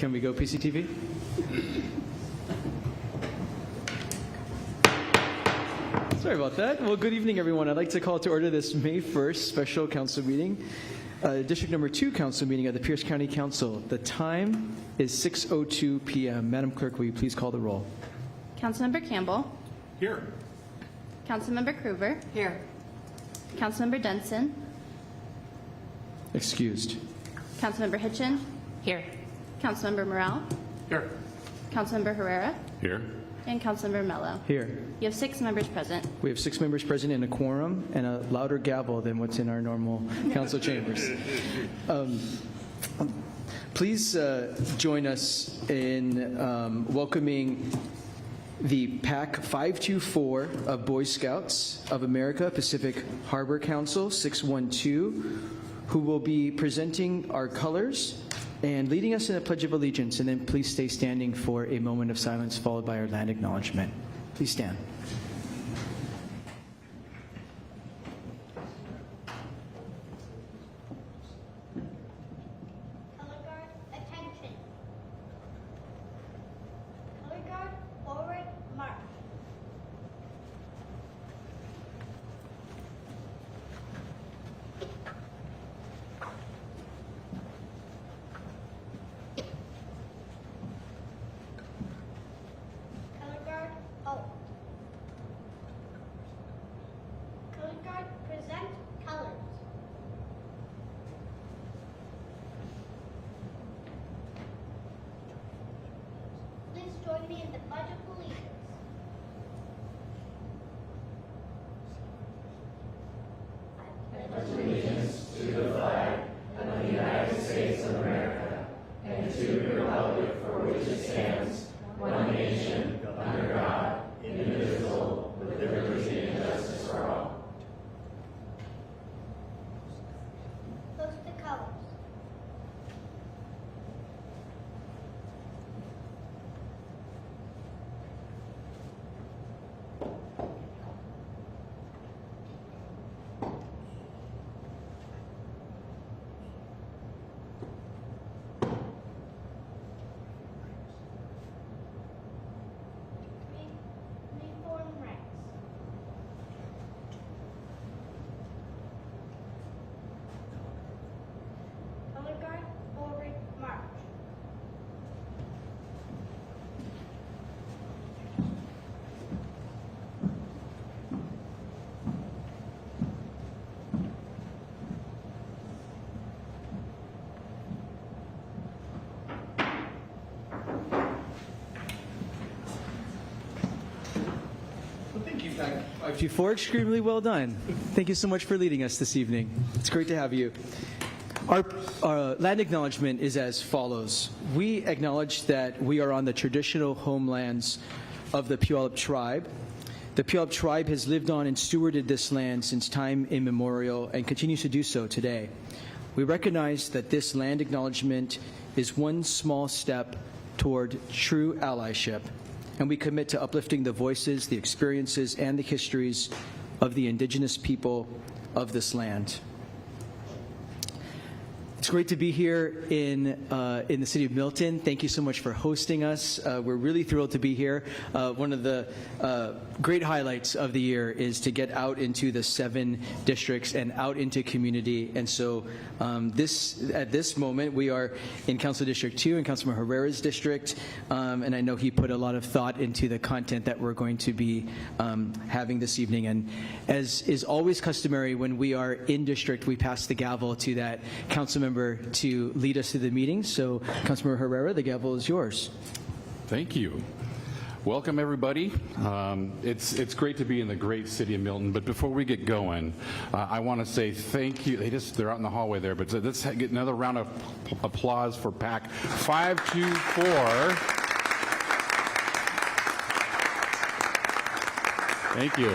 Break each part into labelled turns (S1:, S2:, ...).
S1: Can we go PCTV? Sorry about that. Well, good evening, everyone. I'd like to call to order this May 1st special council meeting, District Number 2 council meeting of the Pierce County Council. The time is 6:02 p.m. Madam Clerk, will you please call the roll?
S2: Councilmember Campbell.
S3: Here.
S2: Councilmember Krueger. Here. Councilmember Denson.
S1: Excused.
S2: Councilmember Hitchin. Here. Councilmember Morale.
S3: Here.
S2: Councilmember Herrera.
S3: Here.
S2: And Councilmember Mello.
S1: Here.
S2: You have 6 members present.
S1: We have 6 members present in a quorum and a louder gavel than what's in our normal council chambers. Please join us in welcoming the PAC 524 of Boy Scouts of America Pacific Harbor Council 612, who will be presenting our colors and leading us in a Pledge of Allegiance. And then please stay standing for a moment of silence followed by our land acknowledgement. Please stand.
S4: Color guard, attention. Color guard, forward, march. Color guard, halt. Color guard, present colors. Please join me in the Pledge of Allegiance. Close the colors. Reform ranks. Color guard, forward, march.
S1: Well, thank you, PAC 524. Extremely well done. Thank you so much for leading us this evening. It's great to have you. Our land acknowledgement is as follows. We acknowledge that we are on the traditional homelands of the Puyallup tribe. The Puyallup tribe has lived on and stewarded this land since time immemorial and continues to do so today. We recognize that this land acknowledgement is one small step toward true allyship, and we commit to uplifting the voices, the experiences, and the histories of the indigenous people of this land. It's great to be here in the city of Milton. Thank you so much for hosting us. We're really thrilled to be here. One of the great highlights of the year is to get out into the 7 districts and out into community. And so at this moment, we are in Council District 2 and Councilman Herrera's district. And I know he put a lot of thought into the content that we're going to be having this evening. And as is always customary, when we are in district, we pass the gavel to that council member to lead us through the meeting. So, Councilmember Herrera, the gavel is yours.
S3: Thank you. Welcome, everybody. It's great to be in the great city of Milton. But before we get going, I want to say thank you. They're out in the hallway there, but let's get another round of applause for PAC 524. Thank you.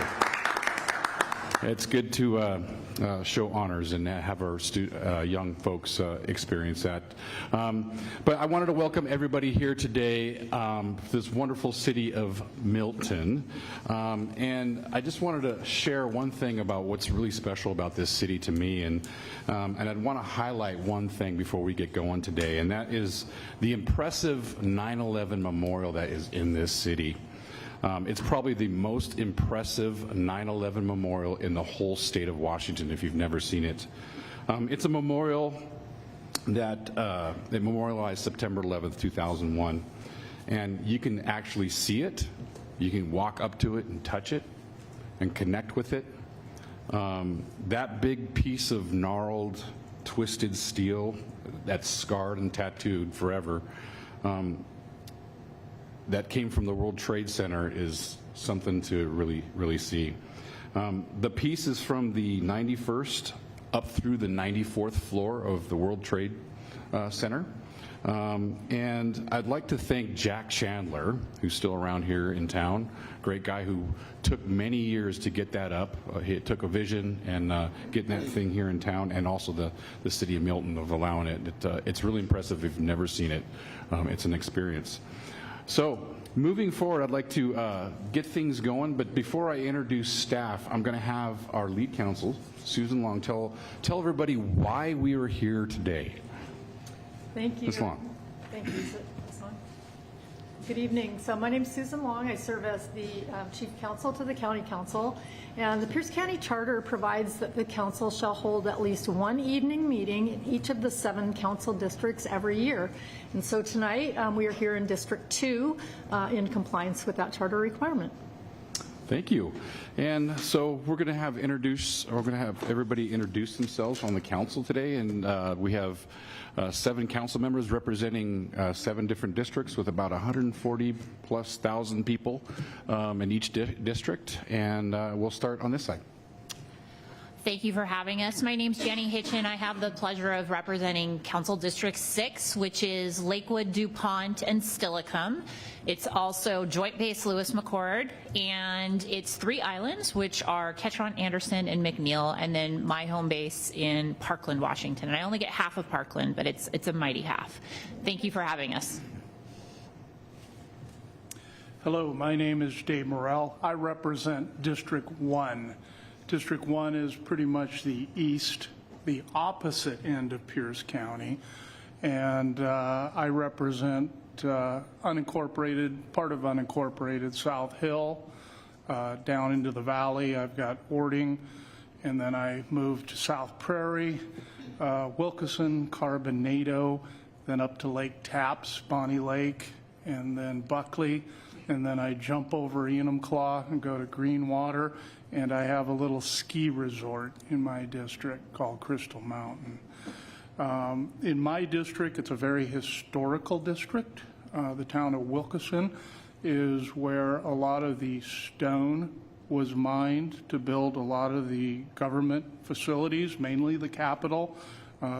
S3: It's good to show honors and have our young folks experience that. But I wanted to welcome everybody here today, this wonderful city of Milton. And I just wanted to share one thing about what's really special about this city to me. And I'd want to highlight one thing before we get going today, and that is the impressive 9/11 memorial that is in this city. It's probably the most impressive 9/11 memorial in the whole state of Washington if you've never seen it. It's a memorial that memorialized September 11th, 2001. And you can actually see it. You can walk up to it and touch it and connect with it. That big piece of gnarled, twisted steel that's scarred and tattooed forever, that came from the World Trade Center is something to really see. The piece is from the 91st up through the 94th floor of the World Trade Center. And I'd like to thank Jack Chandler, who's still around here in town, great guy who took many years to get that up. He took a vision and getting that thing here in town, and also the city of Milton of allowing it. It's really impressive if you've never seen it. It's an experience. So moving forward, I'd like to get things going, but before I introduce staff, I'm going to have our lead counsel, Susan Long, tell everybody why we are here today.
S5: Thank you.
S3: Ms. Long.
S5: Thank you. Ms. Long. Good evening. So my name is Susan Long. I serve as the Chief Counsel to the County Council. And the Pierce County Charter provides that the council shall hold at least one evening meeting in each of the 7 council districts every year. And so tonight we are here in District 2 in compliance with that charter requirement.
S3: Thank you. And so we're going to have everybody introduce themselves on the council today, and we have 7 council members representing 7 different districts with about 140,000+ people in each district, and we'll start on this side.
S6: Thank you for having us. My name's Jenny Hitchin. I have the pleasure of representing Council District 6, which is Lakewood, DuPont, and Steilacoom. It's also Joint Base Lewis McChord, and it's 3 islands, which are Ketron, Anderson, and McNeil, and then my home base in Parkland, Washington. And I only get half of Parkland, but it's a mighty half. Thank you for having us.
S7: Hello, my name is Dave Morrell. I represent District 1. District 1 is pretty much the opposite end of Pierce County, and I represent part of unincorporated South Hill, down into the valley. I've got Ording, and then I moved to South Prairie, Wilkeson, Carbonado, then up to Lake Tapps, Bonnie Lake, and then Buckley, and then I jump over Enumclaw and go to Greenwater, and I have a little ski resort in my district called Crystal Mountain. In my district, it's a very historical district. The town of Wilkeson is where a lot of the stone was mined to build a lot of the government facilities, mainly the Capitol.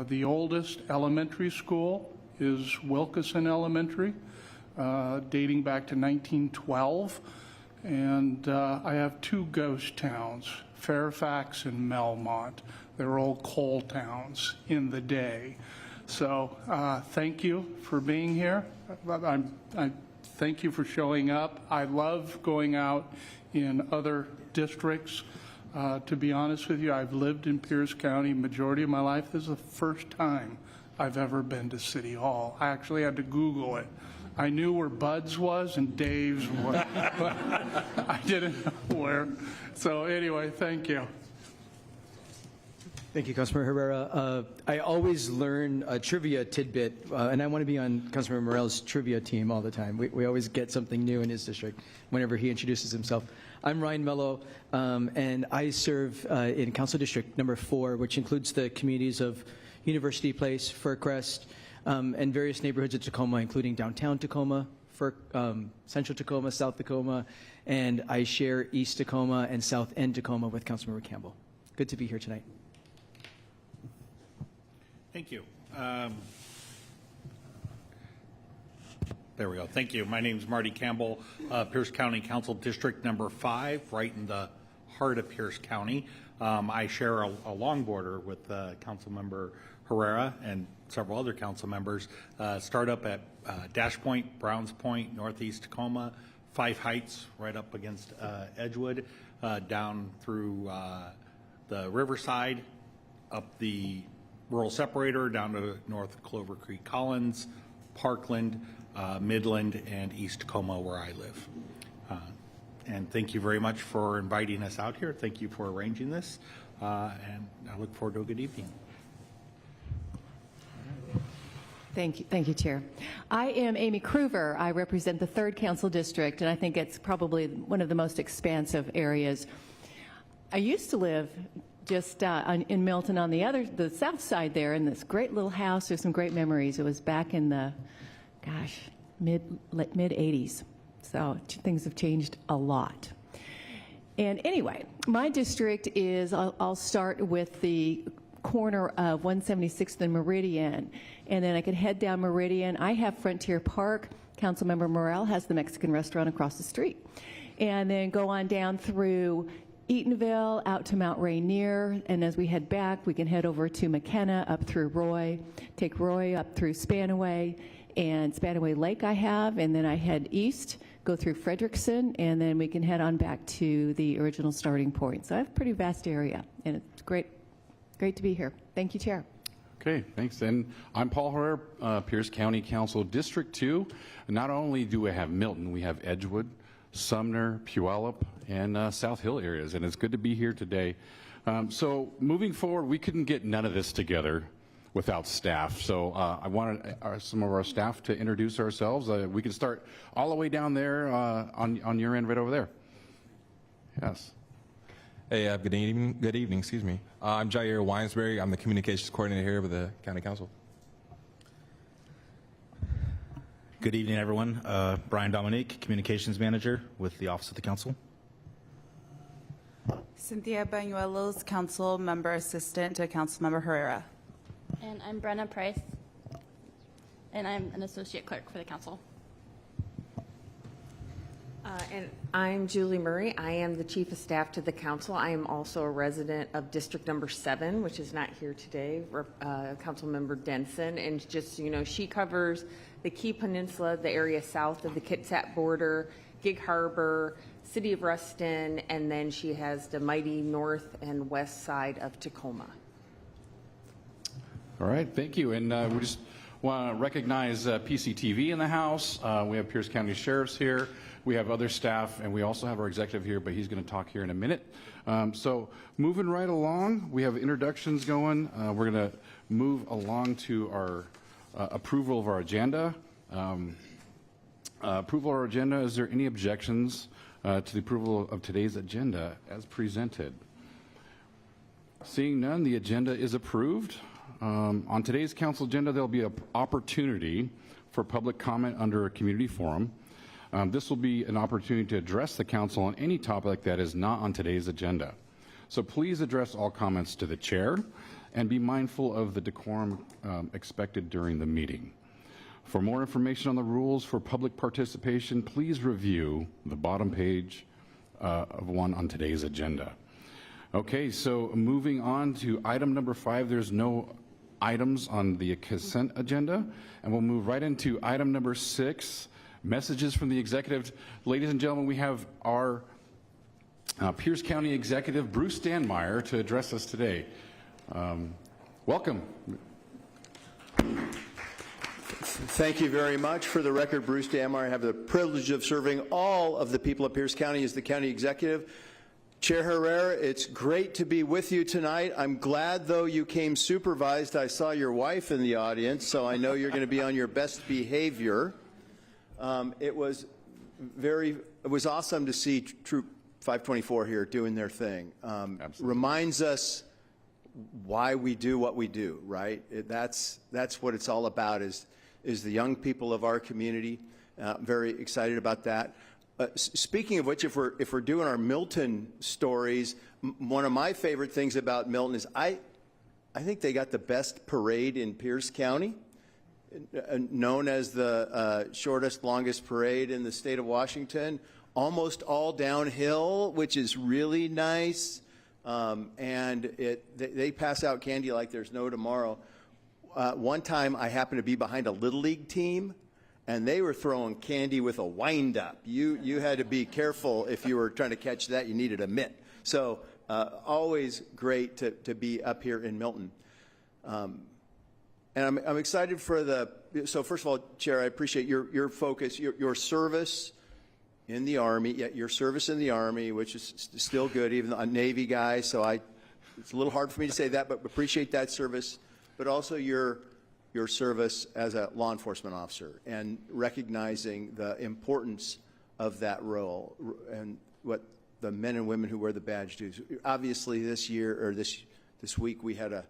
S7: The oldest elementary school is Wilkeson Elementary, dating back to 1912. And I have 2 ghost towns, Fairfax and Melmont. They're all coal towns in the day. So thank you for being here. I thank you for showing up. I love going out in other districts. To be honest with you, I've lived in Pierce County majority of my life. This is the first time I've ever been to City Hall. I actually had to Google it. I knew where Bud's was and Dave's was, but I didn't know where. So anyway, thank you.
S1: Thank you, Councilmember Herrera. I always learn a trivia tidbit, and I want to be on Councilmember Morell's trivia team all the time. We always get something new in his district whenever he introduces himself. I'm Ryan Mello, and I serve in Council District number 4, which includes the communities of University Place, Fircrest, and various neighborhoods of Tacoma, including downtown Tacoma, Central Tacoma, South Tacoma, and I share East Tacoma and South End Tacoma with Councilmember Campbell. Good to be here tonight.
S8: Thank you. There we go. Thank you. My name is Marty Campbell, Pierce County Council District number 5, right in the heart of Pierce County. I share a long border with Councilmember Herrera and several other council members. Start up at Dash Point, Browns Point, Northeast Tacoma, Fife Heights, right up against Edgewood, down through the Riverside, up the rural separator, down to North Clover Creek Collins, Parkland, Midland, and East Tacoma, where I live. And thank you very much for inviting us out here. Thank you for arranging this, and I look forward to a good evening.
S9: Thank you, Chair. I am Amy Kruver. I represent the 3rd Council District, and I think it's probably one of the most expansive areas. I used to live just in Milton on the south side there in this great little house. There's some great memories. It was back in the, mid-80s. So things have changed a lot. And anyway, my district is, I'll start with the corner of 176th and Meridian, and then I could head down Meridian. I have Frontier Park. Councilmember Morrell has the Mexican restaurant across the street. And then go on down through Eatonville, out to Mount Rainier, and as we head back, we can head over to McKenna, up through Roy, take Roy up through Spanaway, and Spanaway Lake I have, and then I head east, go through Frederickson, and then we can head on back to the original starting point. So I have a pretty vast area, and it's great to be here. Thank you, Chair.
S3: Okay, thanks. And I'm Paul Herrera, Pierce County Council District 2. Not only do we have Milton, we have Edgewood, Sumner, Puyallup, and South Hill areas, and it's good to be here today. So moving forward, we couldn't get none of this together without staff. So I wanted some of our staff to introduce ourselves. We can start all the way down there on your end, right over there. Yes.
S10: Hey, good evening, excuse me. I'm Jair Winesberry. I'm the communications coordinator here with the County Council.
S11: Good evening, everyone. Brian Dominique, communications manager with the Office of the Council.
S12: Cynthia Banuelos, council member assistant to Councilmember Herrera.
S2: And I'm Brenna Price, and I'm an associate clerk for the council.
S13: And I'm Julie Murray. I am the chief of staff to the council. I am also a resident of District Number 7, which is not here today, Councilmember Denson. And just so you know, she covers the Key Peninsula, the area south of the Kitsap border, Gig Harbor, City of Ruston, and then she has the mighty north and west side of Tacoma.
S3: All right, thank you. And we just want to recognize PCTV in the house. We have Pierce County Sheriffs here. We have other staff, and we also have our executive here, but he's going to talk here in a minute. So moving right along, we have introductions going. We're going to move along to our approval of our agenda. Approval of our agenda, is there any objections to the approval of today's agenda as presented? Seeing none, the agenda is approved. On today's council agenda, there'll be an opportunity for public comment under a community forum. This will be an opportunity to address the council on any topic that is not on today's agenda. So please address all comments to the chair and be mindful of the decorum expected during the meeting. For more information on the rules for public participation, please review the bottom page of one on today's agenda. Okay, so moving on to item number 5, there's no items on the consent agenda, and we'll move right into item number 6, messages from the executive. Ladies and gentlemen, we have our Pierce County Executive, Bruce Stanmeyer, to address us today. Welcome.
S14: Thank you very much. For the record, Bruce Stanmeyer. I have the privilege of serving all of the people of Pierce County as the county executive. Chair Herrera, it's great to be with you tonight. I'm glad, though, you came supervised. I saw your wife in the audience, so I know you're going to be on your best behavior. It was awesome to see Troop 524 here doing their thing. Reminds us why we do what we do, right? That's what it's all about, is the young people of our community. Very excited about that. Speaking of which, if we're doing our Milton stories, one of my favorite things about Milton is I think they got the best parade in Pierce County, known as the shortest, longest parade in the state of Washington. almost all downhill, which is really nice. And they pass out candy like there's no tomorrow. One time I happened to be behind a Little League team, and they were throwing candy with a wind-up. You had to be careful if you were trying to catch that. You needed a mitt. So always great to be up here in Milton. And I'm excited for so first of all, Chair, I appreciate your focus, your service in the Army, your service in the Army, which is still good, even though I'm a Navy guy, so it's a little hard for me to say that, but appreciate that service, but also your service as a law enforcement officer and recognizing the importance of that role and what the men and women who wear the badge do. Obviously this year, or this week, we had a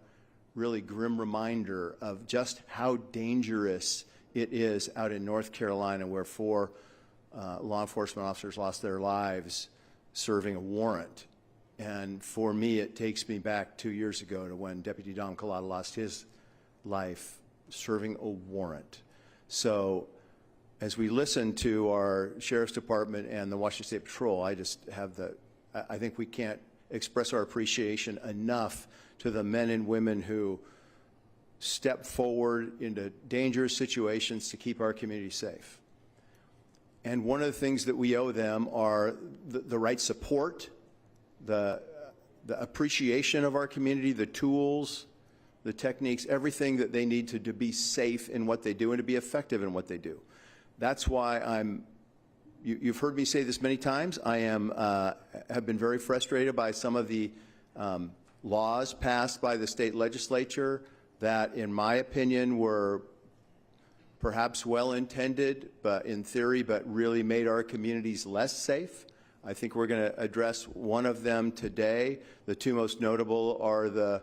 S14: really grim reminder of just how dangerous it is out in North Carolina, where 4 law enforcement officers lost their lives serving a warrant. And for me, it takes me back 2 years ago to when Deputy Dom Collada lost his life serving a warrant. So as we listen to our Sheriff's Department and the Washington State Patrol, I think we can't express our appreciation enough to the men and women who step forward into dangerous situations to keep our community safe. And one of the things that we owe them are the right support, the appreciation of our community, the tools, the techniques, everything that they need to be safe in what they do and to be effective in what they do. That's why you've heard me say this many times, I have been very frustrated by some of the laws passed by the state legislature that, in my opinion, were perhaps well-intended, but in theory, but really made our communities less safe. I think we're going to address one of them today. The 2 most notable are the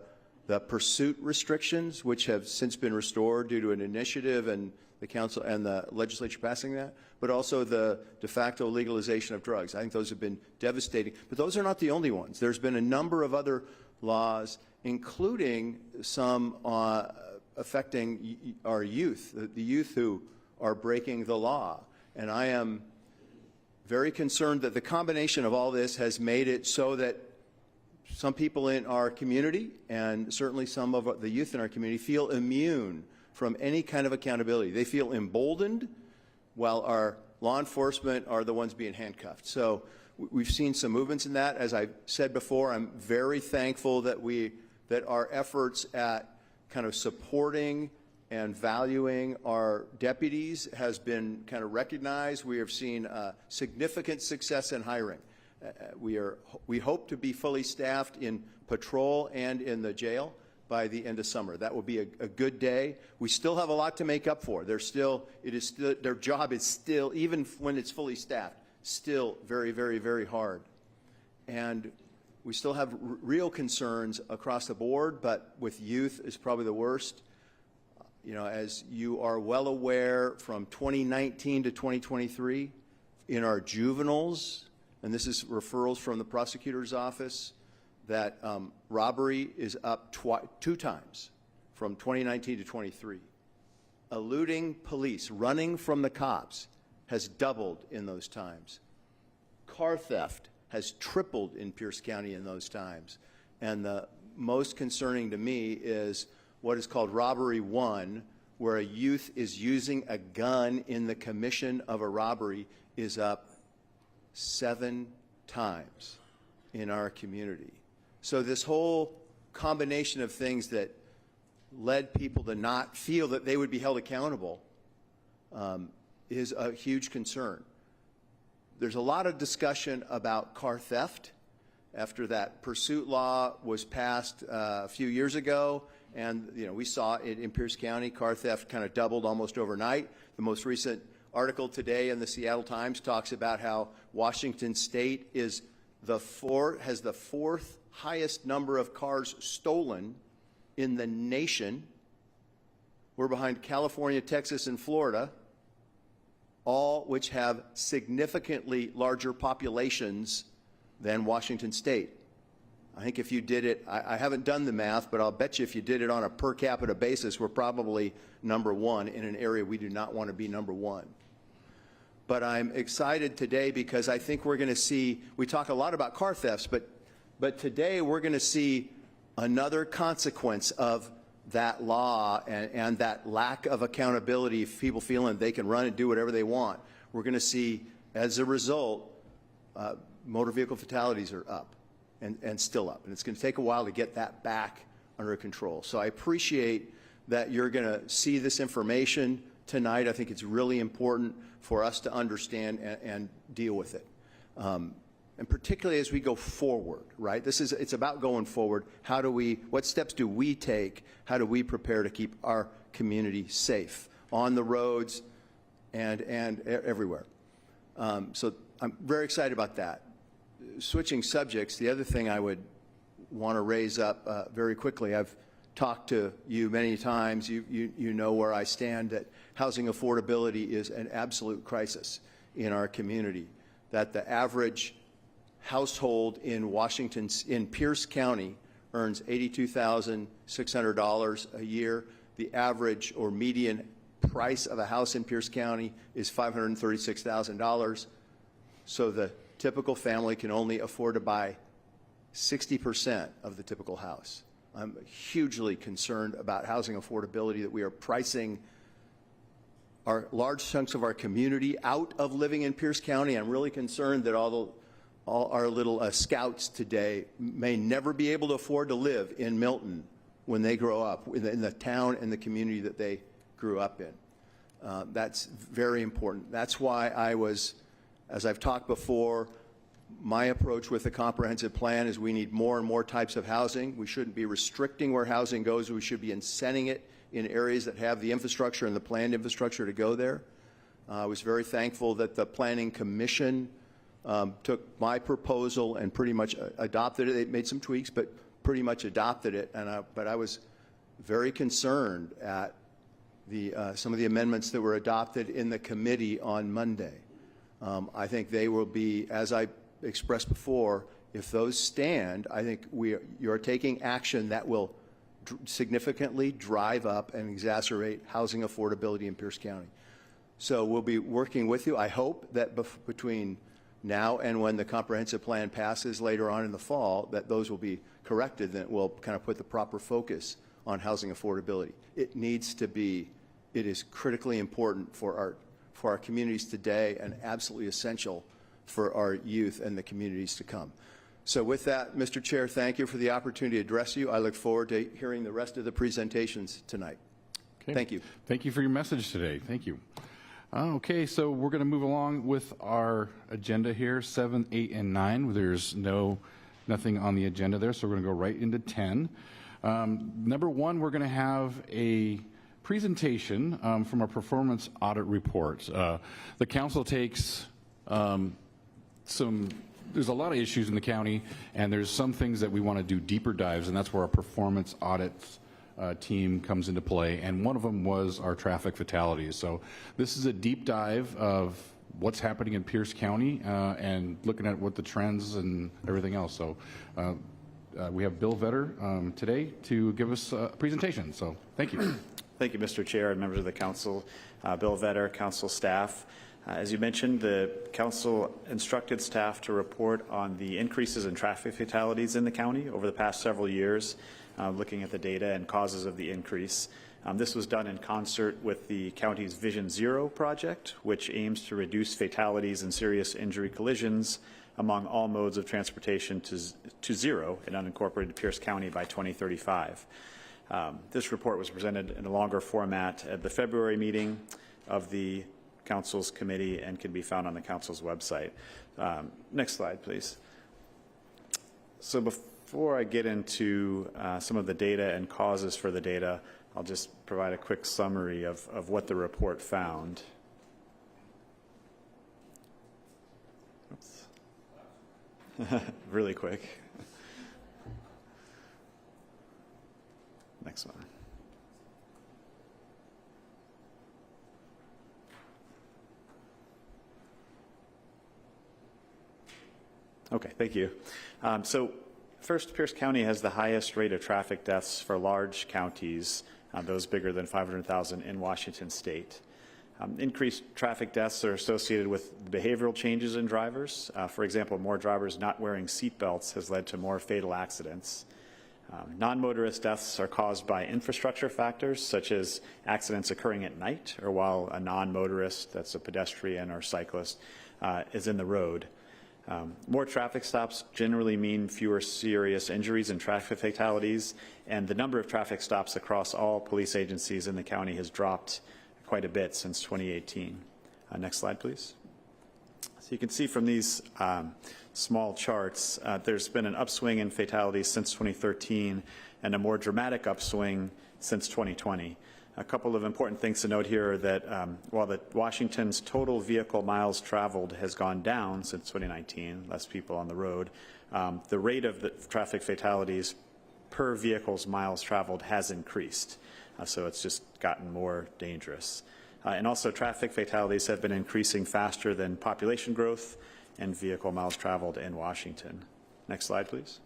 S14: pursuit restrictions, which have since been restored due to an initiative and the council and the legislature passing that, but also the de facto legalization of drugs. I think those have been devastating, but those are not the only ones. There's been a number of other laws, including some affecting our youth, the youth who are breaking the law. And I am very concerned that the combination of all this has made it so that some people in our community, and certainly some of the youth in our community, feel immune from any kind of accountability. They feel emboldened, while our law enforcement are the ones being handcuffed. So we've seen some movements in that. As I said before, I'm very thankful that our efforts at kind of supporting and valuing our deputies has been kind of recognized. We have seen significant success in hiring. We hope to be fully staffed in patrol and in the jail by the end of summer. That will be a good day. We still have a lot to make up for. Their job is still, even when it's fully staffed, still very, very, very hard. And we still have real concerns across the board, but with youth is probably the worst. You know, as you are well aware, from 2019 to 2023, in our juveniles, and this is referrals from the prosecutor's office, that robbery is up 2 times from 2019 to 23. Eluding police, running from the cops, has doubled in those times. Car theft has tripled in Pierce County in those times. And the most concerning to me is what is called Robbery 1, where a youth is using a gun in the commission of a robbery, is up 7 times in our community. So this whole combination of things that led people to not feel that they would be held accountable is a huge concern. There's a lot of discussion about car theft after that pursuit law was passed a few years ago, and we saw it in Pierce County. Car theft kind of doubled almost overnight. The most recent article today in the Seattle Times talks about how Washington State has the 4th highest number of cars stolen in the nation. We're behind California, Texas, and Florida, all which have significantly larger populations than Washington State. I think if you did it, I haven't done the math, but I'll bet you if you did it on a per capita basis, we're probably #1 in an area we do not want to be #1. but I'm excited today because I think we're going to see, we talk a lot about car thefts, but today we're going to see another consequence of that law and that lack of accountability, people feeling they can run and do whatever they want. We're going to see, as a result, motor vehicle fatalities are up and still up. And it's going to take a while to get that back under control. So I appreciate that you're going to see this information tonight. I think it's really important for us to understand and deal with it. And particularly as we go forward, right? It's about going forward. What steps do we take? How do we prepare to keep our community safe on the roads and everywhere? So I'm very excited about that. Switching subjects, the other thing I would want to raise up very quickly, I've talked to you many times. You know where I stand, that housing affordability is an absolute crisis in our community, that the average household in in Pierce County earns $82,600 a year. The average or median price of a house in Pierce County is $536,000. So the typical family can only afford to buy 60% of the typical house. I'm hugely concerned about housing affordability, that we are pricing our large chunks of our community out of living in Pierce County. I'm really concerned that all our little scouts today may never be able to afford to live in Milton when they grow up, in the town and the community that they grew up in. That's very important. That's why as I've talked before, my approach with the comprehensive plan is we need more and more types of housing. We shouldn't be restricting where housing goes. We should be incenting it in areas that have the infrastructure and the planned infrastructure to go there. I was very thankful that the Planning Commission took my proposal and pretty much adopted it. They made some tweaks, but pretty much adopted it. But I was very concerned at some of the amendments that were adopted in the committee on Monday. I think they will be, as I expressed before, if those stand, I think you're taking action that will significantly drive up and exacerbate housing affordability in Pierce County. So we'll be working with you. I hope that between now and when the comprehensive plan passes later on in the fall, that those will be corrected, that will kind of put the proper focus on housing affordability. It needs to be, it is critically important for our communities today and absolutely essential for our youth and the communities to come. So with that, Mr. Chair, thank you for the opportunity to address you. I look forward to hearing the rest of the presentations tonight.
S3: Okay.
S14: Thank you.
S3: Thank you for your message today. Thank you. Okay, so we're going to move along with our agenda here, 7, 8, and 9. There's nothing on the agenda there, so we're going to go right into 10. Number 1, we're going to have a presentation from our performance audit report. The council takes there's a lot of issues in the county, and there's some things that we want to do deeper dives, and that's where our performance audits team comes into play, and one of them was our traffic fatalities. So this is a deep dive of what's happening in Pierce County and looking at what the trends and everything else. So we have Bill Vetter today to give us a presentation. So thank you.
S15: Thank you, Mr. Chair and members of the council. Bill Vetter, council staff. As you mentioned, the council instructed staff to report on the increases in traffic fatalities in the county over the past several years, looking at the data and causes of the increase. This was done in concert with the county's Vision Zero project, which aims to reduce fatalities and serious injury collisions among all modes of transportation to zero in unincorporated Pierce County by 2035. This report was presented in a longer format at the February meeting of the Council's committee and can be found on the Council's website. Next slide, please. So before I get into some of the data and causes for the data, I'll just provide a quick summary of what the report found. Oops. Really quick. Next one. Okay, thank you. So first, Pierce County has the highest rate of traffic deaths for large counties, those bigger than 500,000 in Washington state. Increased traffic deaths are associated with behavioral changes in drivers. For example, more drivers not wearing seat belts has led to more fatal accidents. Non-motorist deaths are caused by infrastructure factors, such as accidents occurring at night or while a non-motorist, that's a pedestrian or cyclist, is in the road. More traffic stops generally mean fewer serious injuries and traffic fatalities, and the number of traffic stops across all police agencies in the county has dropped quite a bit since 2018. Next slide, please. So you can see from these small charts, there's been an upswing in fatalities since 2013 and a more dramatic upswing since 2020. A couple of important things to note here are that while Washington's total vehicle miles traveled has gone down since 2019, less people on the road, the rate of the traffic fatalities per vehicle's miles traveled has increased. So it's just gotten more dangerous. And also traffic fatalities have been increasing faster than population growth and vehicle miles traveled in Washington. Next slide, please.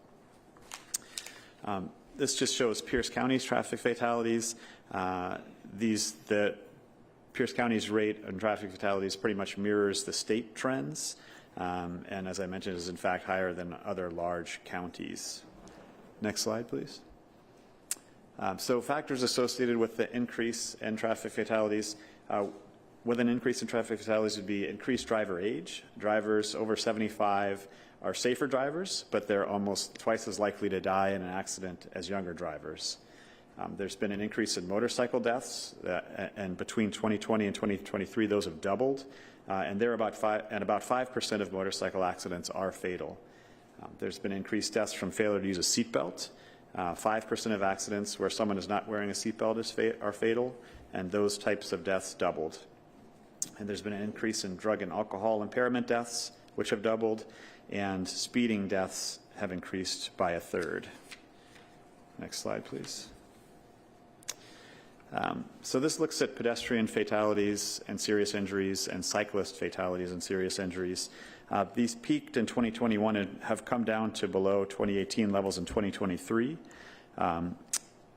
S15: This just shows Pierce County's traffic fatalities. The Pierce County's rate on traffic fatalities pretty much mirrors the state trends, and as I mentioned, is in fact higher than other large counties. Next slide, please. So factors associated with the increase in traffic fatalities. With an increase in traffic fatalities would be increased driver age. Drivers over 75 are safer drivers, but they're almost twice as likely to die in an accident as younger drivers. There's been an increase in motorcycle deaths, and between 2020 and 2023, those have doubled, and about 5% of motorcycle accidents are fatal. There's been increased deaths from failure to use a seatbelt. 5% of accidents where someone is not wearing a seatbelt are fatal, and those types of deaths doubled. And there's been an increase in drug and alcohol impairment deaths, which have doubled, and speeding deaths have increased by a third. Next slide, please. So this looks at pedestrian fatalities and serious injuries and cyclist fatalities and serious injuries. These peaked in 2021 and have come down to below 2018 levels in 2023.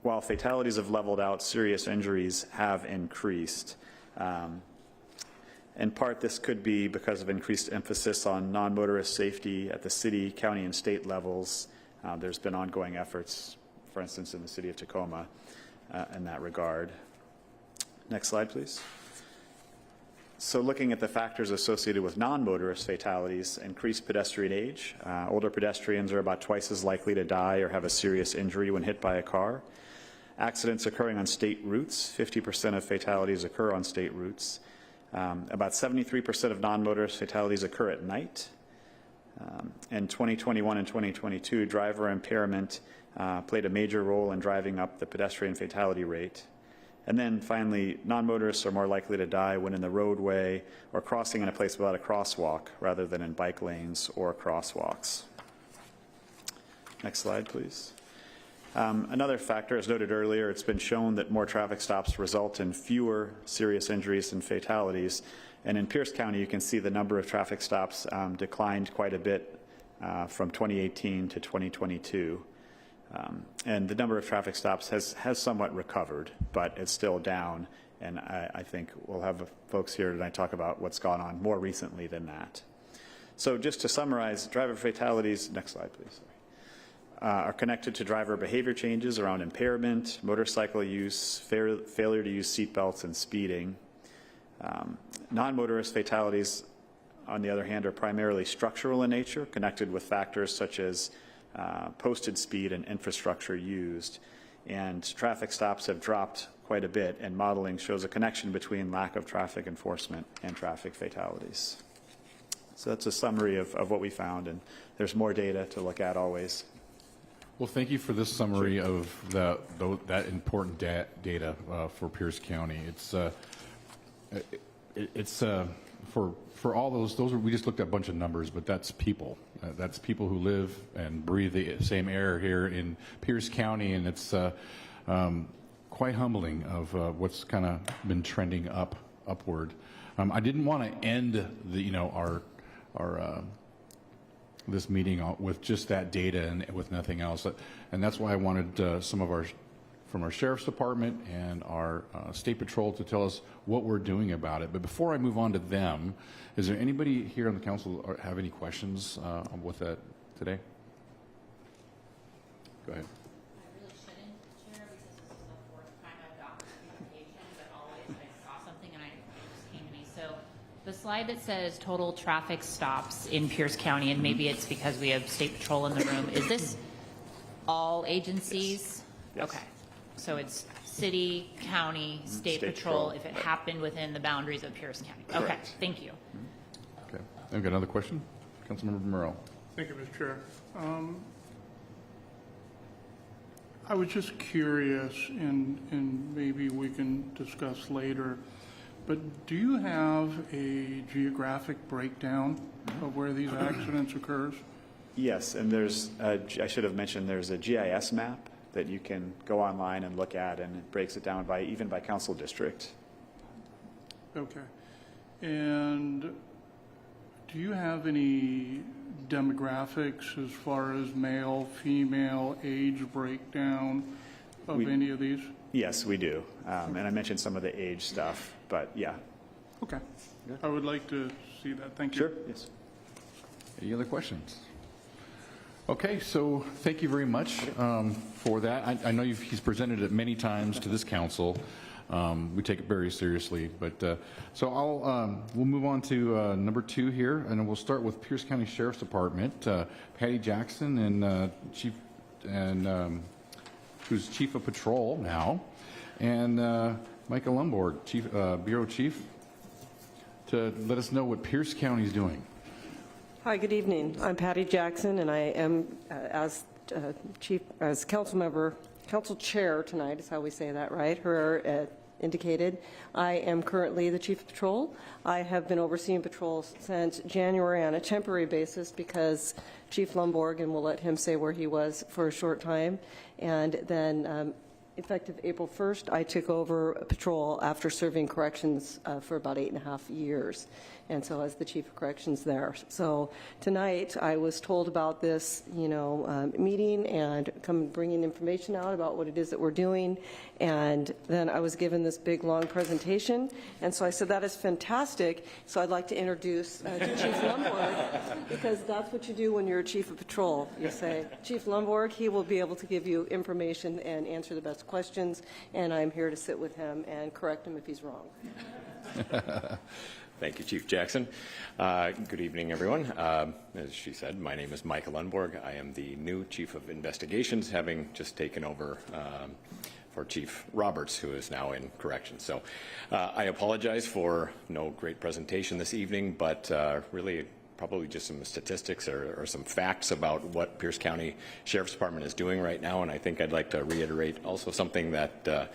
S15: While fatalities have leveled out, serious injuries have increased. In part, this could be because of increased emphasis on non-motorist safety at the city, county, and state levels. There's been ongoing efforts, for instance, in the city of Tacoma in that regard. Next slide, please. So looking at the factors associated with non-motorist fatalities, increased pedestrian age. Older pedestrians are about twice as likely to die or have a serious injury when hit by a car. Accidents occurring on state routes, 50% of fatalities occur on state routes. About 73% of non-motorist fatalities occur at night. In 2021 and 2022, driver impairment played a major role in driving up the pedestrian fatality rate. And then finally, non-motorists are more likely to die when in the roadway or crossing in a place without a crosswalk rather than in bike lanes or crosswalks. Next slide, please. Another factor, as noted earlier, it's been shown that more traffic stops result in fewer serious injuries and fatalities. And in Pierce County, you can see the number of traffic stops declined quite a bit from 2018 to 2022. And the number of traffic stops has somewhat recovered, but it's still down. And I think we'll have folks here tonight talk about what's gone on more recently than that. So just to summarize, driver fatalities, next slide, please. Are connected to driver behavior changes around impairment, motorcycle use, failure to use seatbelts, and speeding. Non-motorist fatalities, on the other hand, are primarily structural in nature, connected with factors such as posted speed and infrastructure used. And traffic stops have dropped quite a bit, and modeling shows a connection between lack of traffic enforcement and traffic fatalities. So that's a summary of what we found, and there's more data to look at always.
S3: Well, thank you for this summary of that important data for Pierce County. It's for all those we just looked at a bunch of numbers, but that's people. That's people who live and breathe the same air here in Pierce County, and it's quite humbling of what's kind of been trending upward. I didn't want to end our this meeting with just that data and with nothing else, and that's why I wanted some of our from our Sheriff's Department and our State Patrol to tell us what we're doing about it. But before I move on to them, is there anybody here on the council or have any questions with that today? Go ahead.
S6: I really shouldn't, Chair, because this is the fourth time I've got this communication, but always I saw something and it just came to me. So the slide that says total traffic stops in Pierce County, and maybe it's because we have State Patrol in the room, is this all agencies?
S15: Yes.
S6: Okay. So it's city, county, State Patrol, if it happened within the boundaries of Pierce County. Okay,
S15: Correct.
S6: thank you.
S3: Okay. I've got another question. Councilmember Morrell.
S7: Thank you, Mr. Chair. I was just curious, and maybe we can discuss later, but do you have a geographic breakdown of where these accidents occurs?
S15: Yes, and there's, I should have mentioned, there's a GIS map that you can go online and look at, and it breaks it down by even by council district.
S7: Okay. And do you have any demographics as far as male, female, age breakdown of any of these?
S15: Yes, we do. And I mentioned some of the age stuff, but yeah.
S7: Okay. I would like to see that. Thank you.
S15: Sure, yes.
S3: Any other questions? Okay, so thank you very much for that. I know he's presented it many times to this council. We take it very seriously, but so we'll move on to number 2 here, and we'll start with Pierce County Sheriff's Department. Patty Jackson and who's Chief of Patrol now, and Michael Lomborg, Bureau Chief, to let us know what Pierce County is doing.
S16: Hi, good evening. I'm Patty Jackson, and I am as council chair tonight is how we say that, right? Her indicated. I am currently the Chief of Patrol. I have been overseeing patrols since January on a temporary basis because Chief Lomborg, and we'll let him say where he was for a short time, and then effective April 1st, I took over patrol after serving corrections for about 8.5 years, and so as the Chief of Corrections there. So tonight, I was told about this, meeting and bringing information out about what it is that we're doing, and then I was given this big, long presentation, and so I said, that is fantastic, so I'd like to introduce to Chief Lomborg, because that's what you do when you're a Chief of Patrol. You say, Chief Lomborg, he will be able to give you information and answer the best questions, and I'm here to sit with him and correct him if he's wrong.
S17: Thank you, Chief Jackson. Good evening, everyone. As she said, my name is Michael Lundborg. I am the new Chief of Investigations, having just taken over for Chief Roberts, who is now in corrections. So I apologize for no great presentation this evening, but really probably just some statistics or some facts about what Pierce County Sheriff's Department is doing right now. And I think I'd like to reiterate also something that the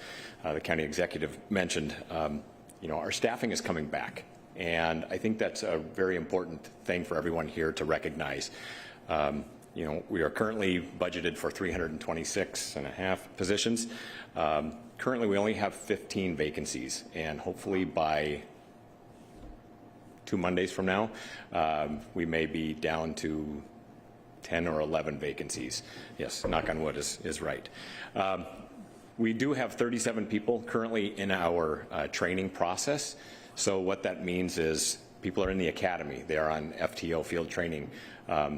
S17: county executive mentioned. Our staffing is coming back. And I think that's a very important thing for everyone here to recognize. We are currently budgeted for 326.5 positions. Currently, we only have 15 vacancies, and hopefully by 2 Mondays from now, we may be down to 10 or 11 vacancies. Yes, knock on wood is right. We do have 37 people currently in our training process. So what that means is people are in the academy. They are on FTO field training.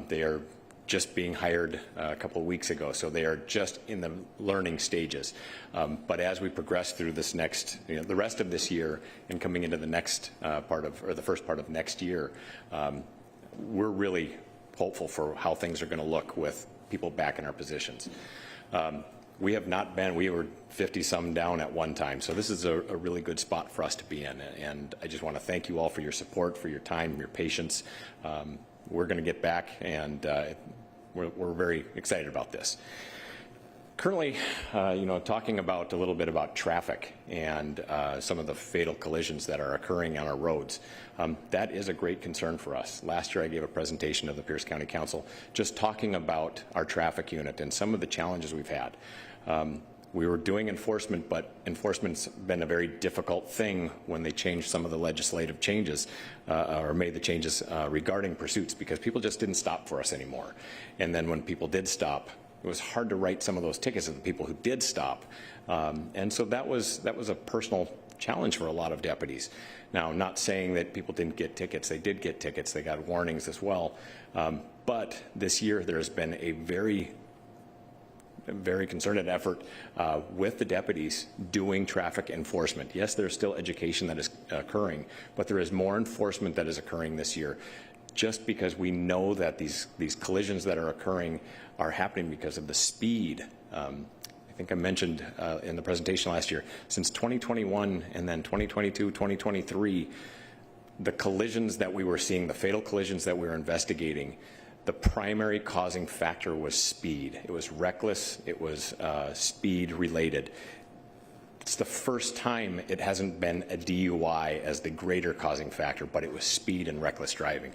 S17: They are just being hired a couple of weeks ago, so they are just in the learning stages. But as we progress through this next, the rest of this year and coming into the next the first part of next year, we're really hopeful for how things are going to look with people back in our positions. We have not been, we were 50-some down at one time, so this is a really good spot for us to be in, and I just want to thank you all for your support, for your time, your patience. We're going to get back, and we're very excited about this. Currently, talking about a little bit about traffic and some of the fatal collisions that are occurring on our roads. That is a great concern for us. Last year I gave a presentation to the Pierce County Council just talking about our traffic unit and some of the challenges we've had. We were doing enforcement, but enforcement's been a very difficult thing when they changed some of the legislative changes or made the changes regarding pursuits, because people just didn't stop for us anymore. And then when people did stop, It was hard to write some of those tickets of the people who did stop. And so that was a personal challenge for a lot of deputies. Now, not saying that people didn't get tickets. They did get tickets. They got warnings as well. But this year there's been a very concerted effort with the deputies doing traffic enforcement. Yes, there's still education that is occurring, but there is more enforcement that is occurring this year, just because we know that these collisions that are occurring are happening because of the speed. I think I mentioned in the presentation last year, since 2021 and then 2022, 2023, the collisions that we were seeing, the fatal collisions that we were investigating, the primary causing factor was speed. It was reckless, it was speed related. It's the first time it hasn't been a DUI as the greater causing factor, but it was speed and reckless driving.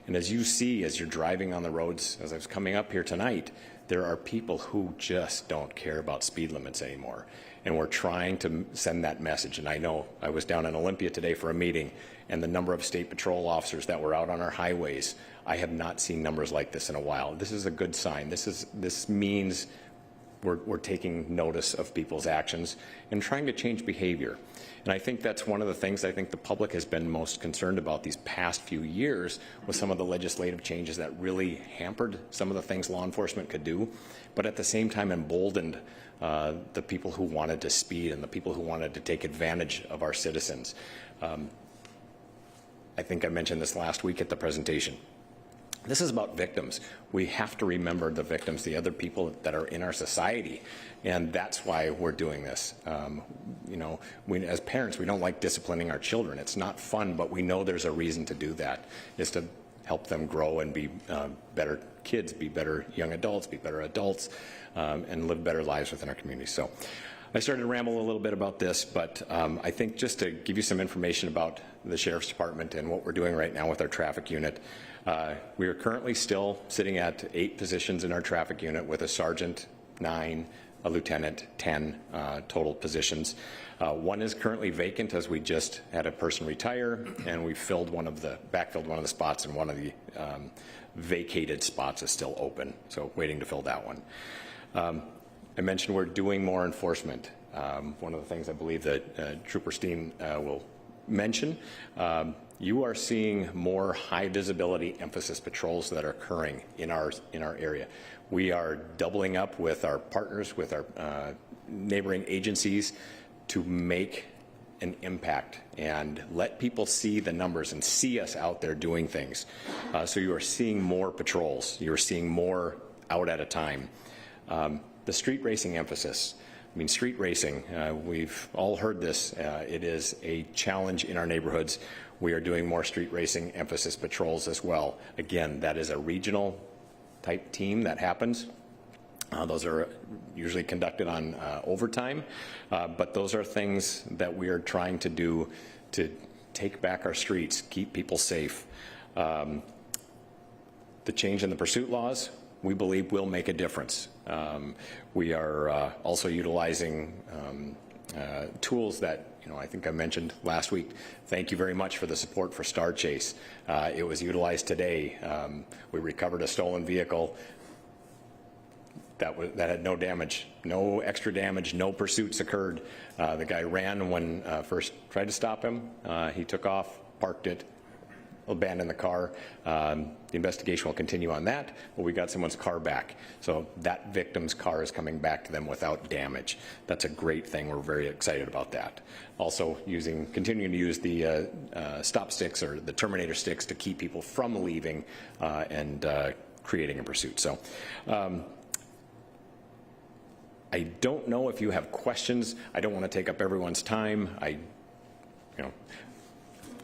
S17: And as you see, as you're driving on the roads, as I was coming up here tonight, there are people who just don't care about speed limits anymore. And we're trying to send that message. And I know I was down in Olympia today for a meeting, and the number of state patrol officers that were out on our highways, I have not seen numbers like this in a while. This is a good sign. This means we're taking notice of people's actions and trying to change behavior. And I think that's one of the things I think the public has been most concerned about these past few years, with some of the legislative changes that really hampered some of the things law enforcement could do, but at the same time emboldened the people who wanted to speed and the people who wanted to take advantage of our citizens. I think I mentioned this last week at the presentation. This is about victims. We have to remember the victims, the other people that are in our society, and that's why we're doing this. You know, as parents, we don't like disciplining our children. It's not fun, but we know there's a reason to do that, is to help them grow and be better kids, be better young adults, be better adults, and live better lives within our community. So I started to ramble a little bit about this, but I think just to give you some information about the Sheriff's Department and what we're doing right now with our traffic unit. We are currently still sitting at 8 positions in our traffic unit, with a sergeant, 9, a lieutenant, 10 total positions. 1 is currently vacant, as we just had a person retire, and we backfilled one of the spots, and one of the vacated spots is still open, so waiting to fill that one. I mentioned we're doing more enforcement. One of the things I believe that Trooper Steen will mention, you are seeing more high visibility emphasis patrols that are occurring in our area. We are doubling up with our partners, with our neighboring agencies, to make an impact and let people see the numbers and see us out there doing things. So you are seeing more patrols. You are seeing more out at a time. The street racing emphasis. I mean, street racing, we've all heard this. It is a challenge in our neighborhoods. We are doing more street racing emphasis patrols as well. Again, that is a regional type team that happens. Those are usually conducted on overtime, but those are things that we are trying to do to take back our streets, keep people safe. The change in the pursuit laws, we believe, will make a difference. We are also utilizing tools that, I think I mentioned last week. Thank you very much for the support for Star Chase. It was utilized today. We recovered a stolen vehicle that had no damage, no extra damage, no pursuits occurred. The guy ran when first tried to stop him. He took off, parked it, abandoned the car. The investigation will continue on that, but we got someone's car back. So that victim's car is coming back to them without damage. That's a great thing. We're very excited about that. Also continuing to use the stop sticks, or the terminator sticks, to keep people from leaving and creating a pursuit. So I don't know if you have questions. I don't want to take up everyone's time.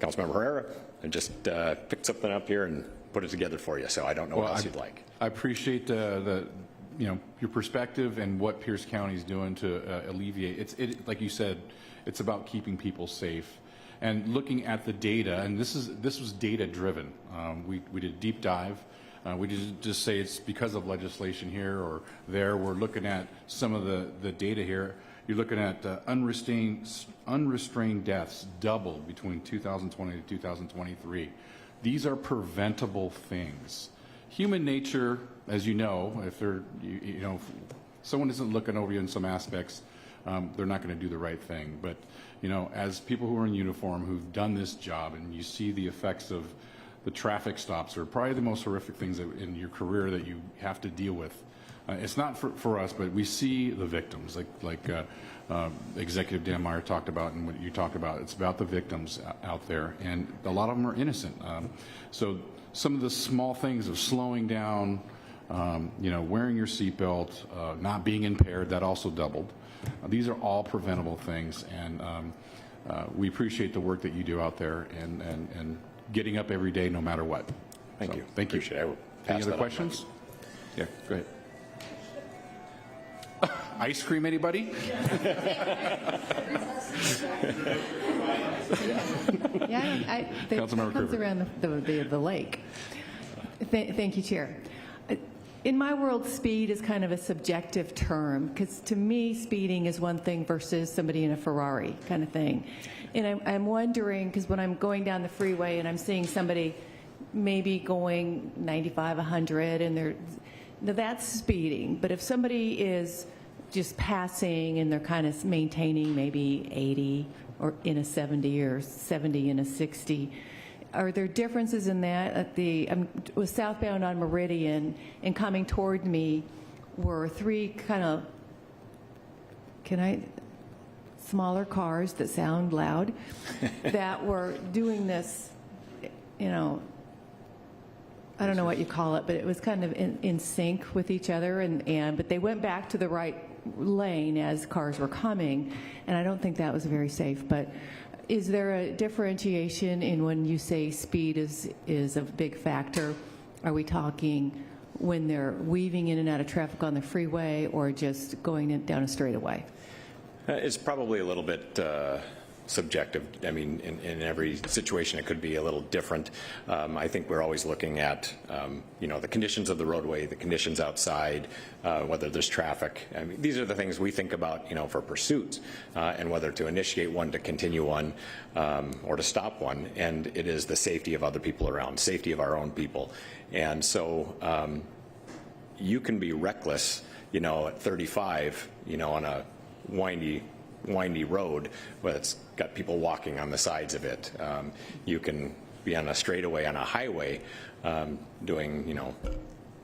S17: Councilmember Herrera, I just picked something up here and put it together for you, so I don't know what else you'd like.
S3: I appreciate your perspective and what Pierce County is doing to alleviate. Like you said, it's about keeping people safe and looking at the data. And this was data driven. We did a deep dive. We didn't just say it's because of legislation here or there. We're looking at some of the data here. You're looking at unrestrained deaths doubled between 2020 to 2023. These are preventable things. human nature, as you know, if they're, you know, if someone isn't looking over you in some aspects, they're not going to do the right thing. But, you know, as people who are in uniform who've done this job and you see the effects of the traffic stops are probably the most horrific things in your career that you have to deal with. It's not for us, but we see the victims, like Executive Dan Meyer talked about and what you talked about. It's about the victims out there, and a lot of them are innocent. So some of the small things of slowing down, you know, wearing your seatbelt, not being impaired, that also doubled. These are all preventable things, and we appreciate the work that you do out there and getting up every day no matter what.
S17: Thank you.
S3: Thank you. Any other
S17: that
S3: questions? Yeah, go ahead. Ice cream, anybody?
S9: Yeah, that
S3: Councilmember
S9: comes
S3: Krueger.
S9: around the lake. Thank you, Chair. In my world, speed is kind of a subjective term, because to me, speeding is one thing versus somebody in a Ferrari kind of thing. And I'm wondering, because when I'm going down the freeway and I'm seeing somebody maybe going 95, 100, and that's speeding. But if somebody is just passing and they're kind of maintaining maybe 80 or in a 70 or 70 in a 60, are there differences in that? I was southbound on Meridian, and coming toward me were three kind of, smaller cars that sound loud that were doing this, you know, I don't know what you call it, but it was kind of in sync with each other, but they went back to the right lane as cars were coming, and I don't think that was very safe. But is there a differentiation in when you say speed is a big factor? Are we talking when they're weaving in and out of traffic on the freeway, or just going down a straightaway?
S17: It's probably a little bit subjective. I mean, in every situation, it could be a little different. I think we're always looking at, you know, the conditions of the roadway, the conditions outside, whether there's traffic. I mean, these are the things we think about, you know, for pursuits, and whether to initiate one, to continue one, or to stop one. And it is the safety of other people around, safety of our own people. And so you can be reckless, you know, at 35, you know, on a windy road, but it's got people walking on the sides of it. You can be on a straightaway on a highway doing, you know,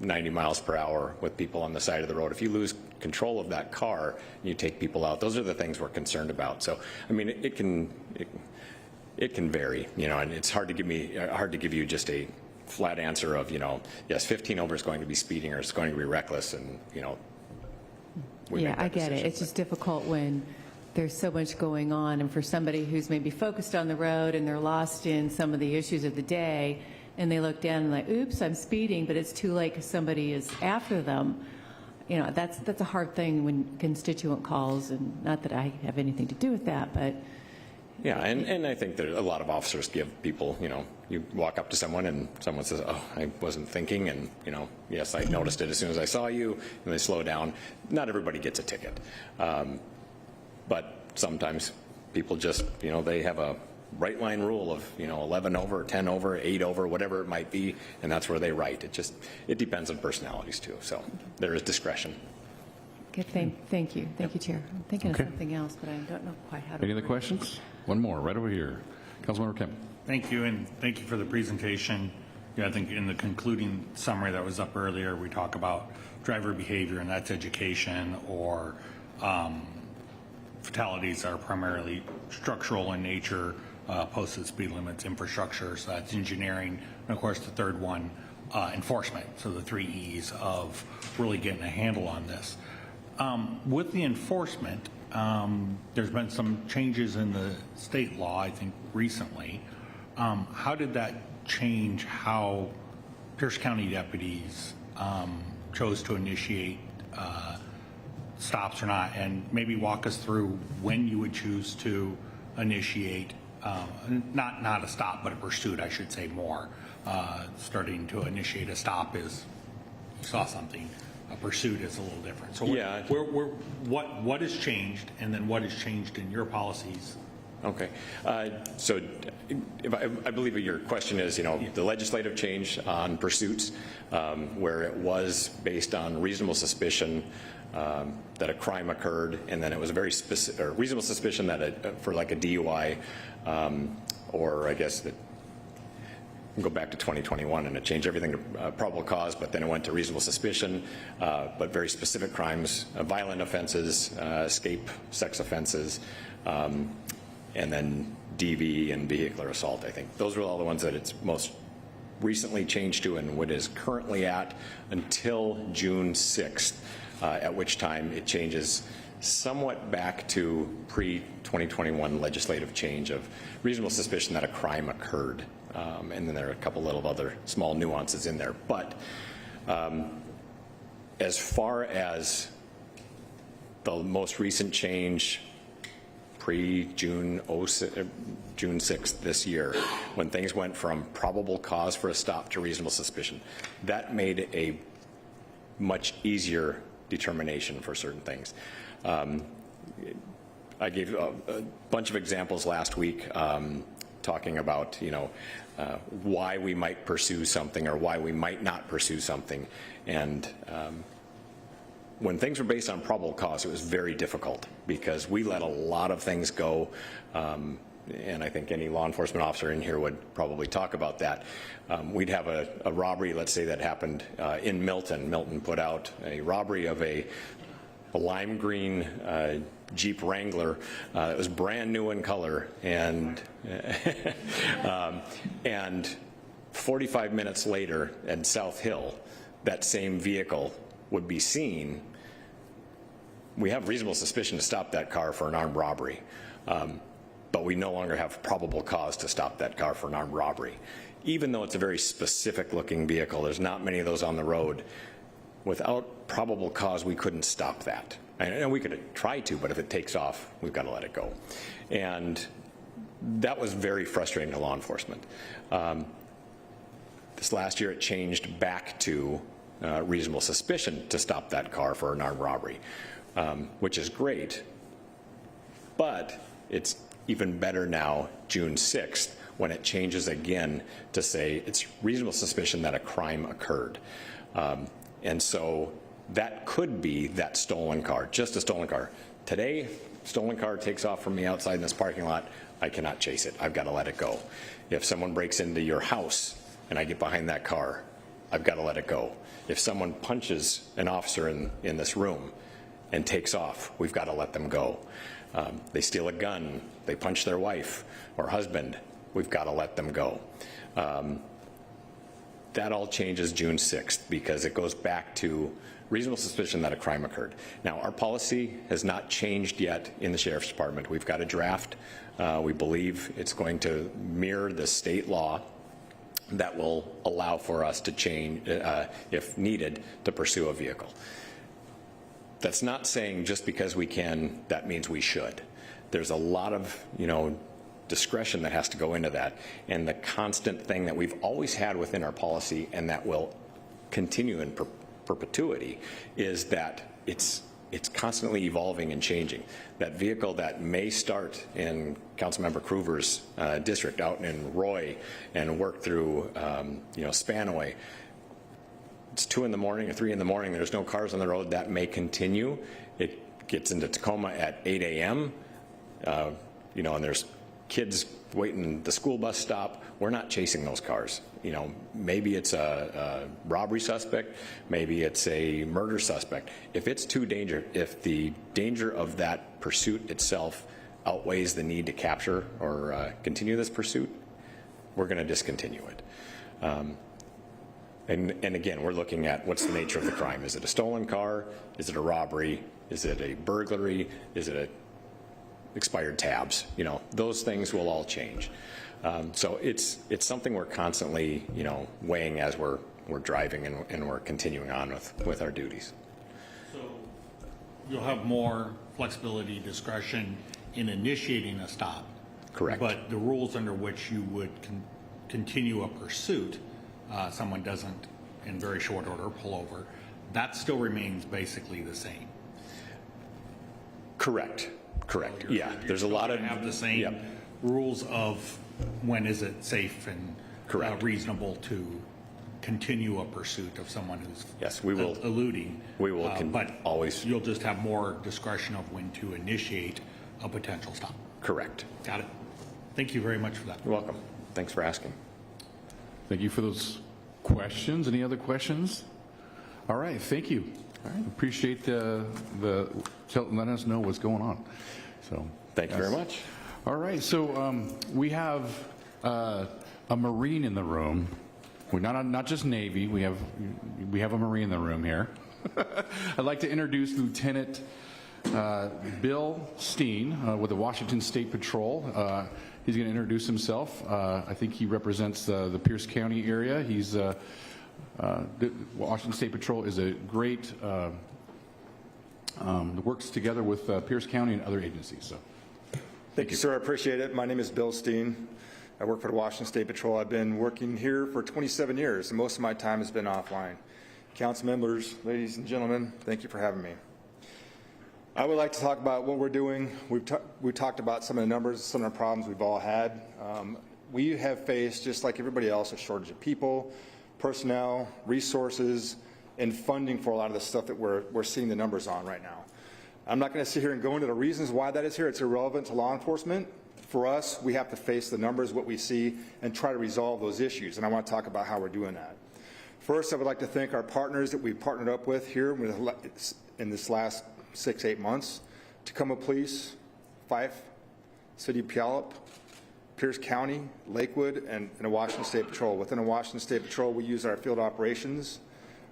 S17: 90 miles per hour with people on the side of the road. If you lose control of that car and you take people out, those are the things we're concerned about. So, I mean, it can vary, you know, and it's hard to give you just a flat answer of, you know, yes, 15 over is going to be speeding or it's going to be reckless, and, you know,
S9: yeah, I get it. It's just difficult when there's so much going on, and for somebody who's maybe focused on the road and they're lost in some of the issues of the day, and they look down and like, oops, I'm speeding, but it's too late because somebody is after them. You know, that's a hard thing when constituent calls, and not that I have anything to do with that, but.
S17: Yeah, and I think that a lot of officers give people, you know, you walk up to someone and someone says, oh, I wasn't thinking, and, you know, yes, I noticed it as soon as I saw you, and they slow down. Not everybody gets a ticket. But sometimes people just, you know, they have a right line rule of, you know, 11 over, 10 over, 8 over, whatever it might be, and that's where they write. It depends on personalities too, so there is discretion.
S9: Okay, thank you. Thank you, Chair. I'm thinking of something else, but I don't know quite how to.
S3: Any other questions? One more, right over here. Councilmember Kemp.
S8: Thank you, and thank you for the presentation. Yeah, I think in the concluding summary that was up earlier, we talk about driver behavior, and that's education, or fatalities are primarily structural in nature, posted speed limits, infrastructure, so that's engineering, and of course the third one, enforcement, so the 3 E's of really getting a handle on this. With the enforcement, there's been some changes in the state law, I think, recently. How did that change how Pierce County deputies chose to initiate stops or not? And maybe walk us through when you would choose to initiate, not a stop, but a pursuit, I should say more. Starting to initiate a stop is you saw something. A pursuit is a little different. So
S17: yeah.
S8: what has changed, and then what has changed in your policies
S17: Okay. So I believe your question is, the legislative change on pursuits, where it was based on reasonable suspicion that a crime occurred, and then it was a very specific, or reasonable suspicion that for like a DUI, or I guess that, go back to 2021 and it changed everything to probable cause, but then it went to reasonable suspicion, but very specific crimes, violent offenses, escape sex offenses, and then DV and vehicular assault. I think those were all the ones that it's most recently changed to, and what is currently at until June 6th, at which time it changes somewhat back to pre-2021 legislative change of reasonable suspicion that a crime occurred. And then there are a couple little other small nuances in there. But as far as the most recent change, pre-June 6th this year, when things went from probable cause for a stop to reasonable suspicion, that made a much easier determination for certain things. I gave a bunch of examples last week, talking about, why we might pursue something or why we might not pursue something. And when things were based on probable cause, it was very difficult because we let a lot of things go. And I think any law enforcement officer in here would probably talk about that. We'd have a robbery, let's say, that happened in Milton. Milton put out a robbery of a lime green Jeep Wrangler that was brand new in color, and and 45 minutes later in South Hill, that same vehicle would be seen. We have reasonable suspicion to stop that car for an armed robbery, but we no longer have probable cause to stop that car for an armed robbery. Even though it's a very specific looking vehicle, there's not many of those on the road. Without probable cause, we couldn't stop that. And we could try to, but if it takes off, we've got to let it go. And that was very frustrating to law enforcement. This last year, it changed back to reasonable suspicion to stop that car for an armed robbery, which is great. But it's even better now, June 6th, when it changes again to say it's reasonable suspicion that a crime occurred. And so that could be that stolen car, just a stolen car. Today, stolen car takes off from me outside in this parking lot. I cannot chase it. I've got to let it go. If someone breaks into your house and I get behind that car, I've got to let it go. If someone punches an officer in this room and takes off, we've got to let them go. They steal a gun, they punch their wife or husband, we've got to let them go. That all changes June 6th because it goes back to reasonable suspicion that a crime occurred. Now, our policy has not changed yet in the Sheriff's Department. We've got a draft. We believe it's going to mirror the state law that will allow for us to change, if needed, to pursue a vehicle. That's not saying just because we can, that means we should. There's a lot of, discretion that has to go into that, and the constant thing that we've always had within our policy and that will continue in perpetuity is that it's constantly evolving and changing. That vehicle that may start in Councilmember Kruger's district out in Roy and work through Spanaway, it's 2 in the morning or 3 in the morning, there's no cars on the road, that may continue. It gets into Tacoma at 8 a.m., and there's kids waiting at the school bus stop. We're not chasing those cars. Maybe it's a robbery suspect, maybe it's a murder suspect. If it's too dangerous, if the danger of that pursuit itself outweighs the need to capture or continue this pursuit, we're going to discontinue it. And again, we're looking at what's the nature of the crime. Is it a stolen car? Is it a robbery? Is it a burglary? Is it a expired tabs? Those things will all change. So it's something we're constantly, weighing as we're driving and we're continuing on with our duties.
S8: So you'll have more flexibility, discretion in initiating a stop.
S17: Correct.
S8: But the rules under which you would continue a pursuit, someone doesn't in very short order pull over, that still remains basically the same.
S17: Correct. Correct.
S8: So you're-
S17: Yeah,
S8: you're
S17: there's a
S8: still
S17: lot
S8: gonna
S17: of
S8: have the same
S17: yep.
S8: rules of when is it safe and reasonable to continue a pursuit of someone who's
S17: Yes, we will
S8: eluding.
S17: We will
S8: but
S17: always.
S8: You'll just have more discretion of when to initiate a potential stop.
S17: Correct.
S8: Got it. Thank you very much for that.
S17: You're welcome. Thanks for asking.
S3: Thank you for those questions. Any other questions? All right, thank you. All right, appreciate letting us know what's going on. So
S17: thank you very much.
S3: All right, so we have a Marine in the room. We're not just Navy. We have a Marine in the room here. I'd like to introduce Lieutenant Bill Steen with the Washington State Patrol. He's going to introduce himself. I think he represents the Pierce County area. The Washington State Patrol is a great, works together with Pierce County and other agencies. So,
S18: Thank you, sir. I appreciate it. My name is Bill Steen. I work for the Washington State Patrol. I've been working here for 27 years, and most of my time has been offline. Council members, ladies and gentlemen, thank you for having me. I would like to talk about what we're doing. We've talked about some of the numbers, some of the problems we've all had. We have faced, just like everybody else, a shortage of people, personnel, resources, and funding for a lot of the stuff that we're seeing the numbers on right now. I'm not going to sit here and go into the reasons why that is here. It's irrelevant to law enforcement. For us, we have to face the numbers, what we see, and try to resolve those issues. And I want to talk about how we're doing that. First, I would like to thank our partners that we've partnered up with here in this last 6-8 months. Tacoma Police, Fife, City of Puyallup, Pierce County, Lakewood, and the Washington State Patrol. Within the Washington State Patrol, we use our field operations,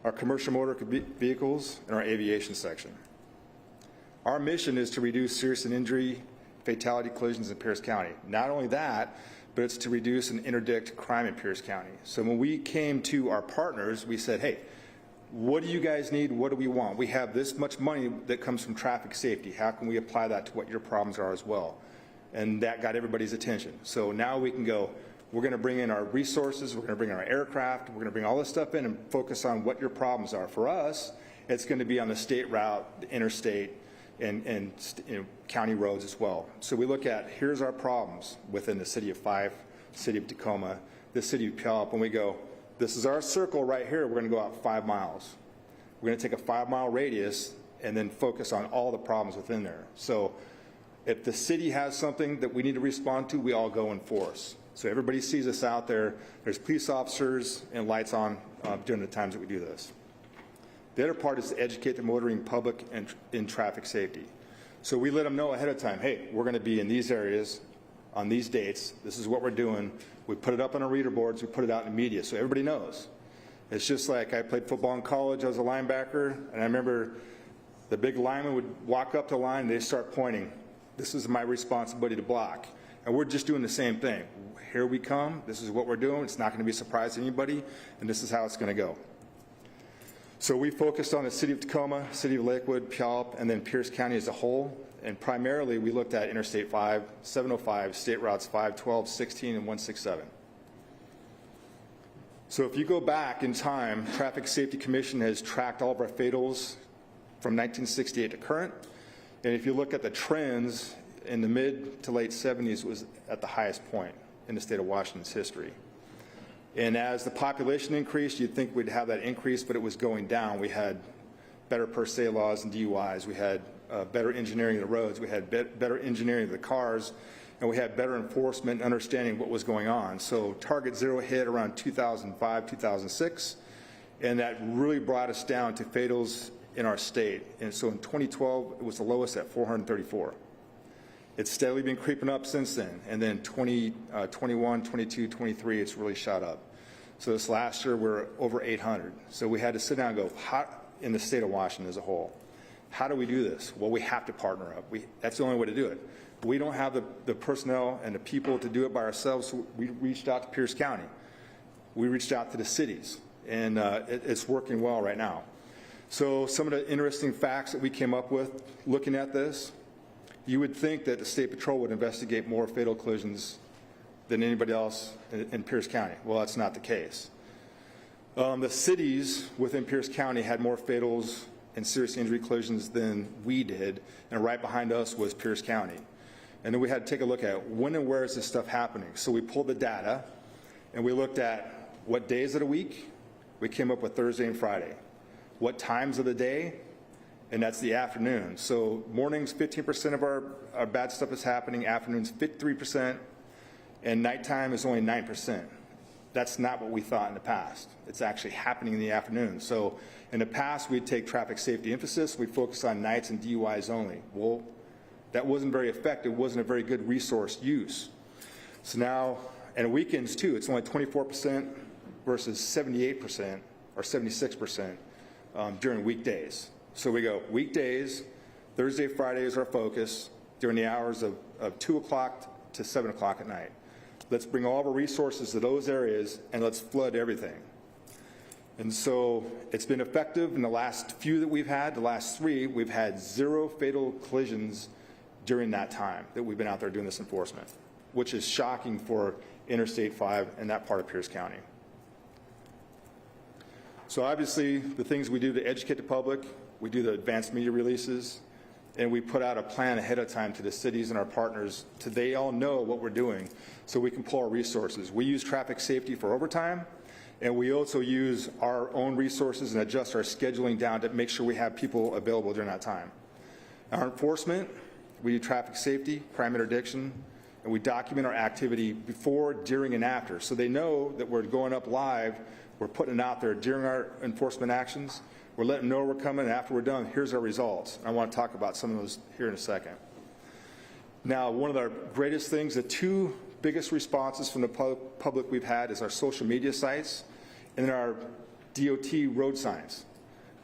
S18: our commercial motor vehicles, and our aviation section. Our mission is to reduce serious injury, fatality collisions in Pierce County. Not only that, but it's to reduce and interdict crime in Pierce County. So when we came to our partners, we said, hey, what do you guys need? What do we want? We have this much money that comes from traffic safety. How can we apply that to what your problems are as well? And that got everybody's attention. So now we can go, we're going to bring in our resources, we're going to bring in our aircraft, we're going to bring all this stuff in and focus on what your problems are. For us, it's going to be on the state route, the interstate, and county roads as well. So we look at, here's our problems within the city of Fife, city of Tacoma, the city of Puyallup, and we go, this is our circle right here. We're going to go out 5 miles. We're going to take a 5-mile radius and then focus on all the problems within there. So if the city has something that we need to respond to, we all go in force. So everybody sees us out there. There's police officers and lights on during the times that we do this. The other part is to educate the motoring public and in traffic safety. So we let them know ahead of time, hey, we're going to be in these areas on these dates. This is what we're doing. We put it up on our reader boards. We put it out in the media so everybody knows. It's just like I played football in college. I was a linebacker, and I remember the big lineman would walk up to the line and they'd start pointing. This is my responsibility to block. And we're just doing the same thing. Here we come. This is what we're doing. It's not going to be a surprise to anybody, and this is how it's going to go. So we focused on the city of Tacoma, city of Lakewood, Puyallup, and then Pierce County as a whole. And primarily, we looked at Interstate 5, 705, State Routes 5, 12, 16, and 167. So if you go back in time, Traffic Safety Commission has tracked all of our fatals from 1968 to current. And if you look at the trends in the mid to late 70s, it was at the highest point in the state of Washington's history. And as the population increased, you'd think we'd have that increase, but it was going down. We had better per se laws and DUIs. We had better engineering of the roads. We had better engineering of the cars. And we had better enforcement and understanding what was going on. So Target Zero hit around 2005, 2006. And that really brought us down to fatals in our state. And so in 2012, it was the lowest at 434. It's steadily been creeping up since then. And then 21, 22, 23, it's really shot up. So this last year, we're over 800. So we had to sit down and go, how, in the state of Washington as a whole, how do we do this? Well, we have to partner up. That's the only way to do it. We don't have the personnel and the people to do it by ourselves, so we reached out to Pierce County. We reached out to the cities, and it's working well right now. So some of the interesting facts that we came up with looking at this, you would think that the State Patrol would investigate more fatal collisions than anybody else in Pierce County. Well, that's not the case. The cities within Pierce County had more fatals in serious injury collisions than we did, and right behind us was Pierce County. And then we had to take a look at when and where is this stuff happening. So we pulled the data, and we looked at what days of the week. We came up with Thursday and Friday. What times of the day? And that's the afternoon. So mornings, 15% of our bad stuff is happening, afternoons, 53%, and nighttime is only 9%. That's not what we thought in the past. It's actually happening in the afternoon. So in the past, we'd take traffic safety emphasis, we'd focus on nights and DUIs only. Well, that wasn't very effective, wasn't a very good resource use. So now, and weekends too, it's only 24% versus 78% or 76% during weekdays. So we go weekdays, Thursday, Friday is our focus during the hours of 2 o'clock to 7 o'clock at night. Let's bring all of our resources to those areas and let's flood everything. And so it's been effective in the last few that we've had. The last 3, we've had 0 fatal collisions during that time that we've been out there doing this enforcement, which is shocking for Interstate 5 and that part of Pierce County. So obviously the things we do to educate the public, we do the advanced media releases, and we put out a plan ahead of time to the cities and our partners so they all know what we're doing so we can pull our resources. We use traffic safety for overtime, and we also use our own resources and adjust our scheduling down to make sure we have people available during that time. Our enforcement, we do traffic safety, crime interdiction, and we document our activity before, during, and after. So they know that we're going up live, we're putting it out there during our enforcement actions. We're letting them know we're coming, and after we're done, here's our results. I want to talk about some of those here in a second. Now, one of our greatest things, the 2 biggest responses from the public we've had is our social media sites and then our DOT road signs.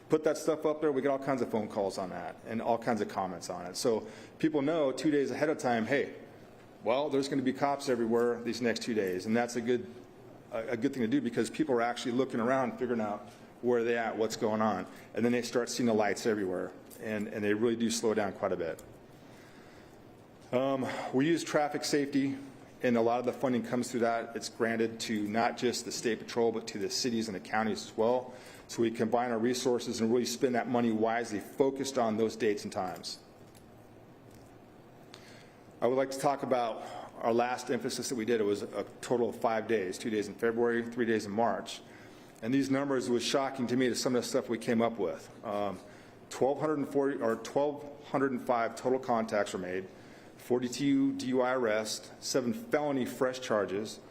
S18: Put that stuff up there, we get all kinds of phone calls on that and all kinds of comments on it. So people know 2 days ahead of time, hey, well, there's going to be cops everywhere these next 2 days, and that's a good thing to do because people are actually looking around, figuring out where they're at, what's going on, and then they start seeing the lights everywhere, and they really do slow down quite a bit. We use traffic safety, and a lot of the funding comes through that. It's granted to not just the state patrol, but to the cities and the counties as well. So we combine our resources and really spend that money wisely, focused on those dates and times. I would like to talk about our last emphasis that we did. It was a total of 5 days, 2 days in February, 3 days in March. And these numbers was shocking to me to some of the stuff we came up with. 1,205 total contacts were made, 42 DUI arrests, 7 felony fresh charges,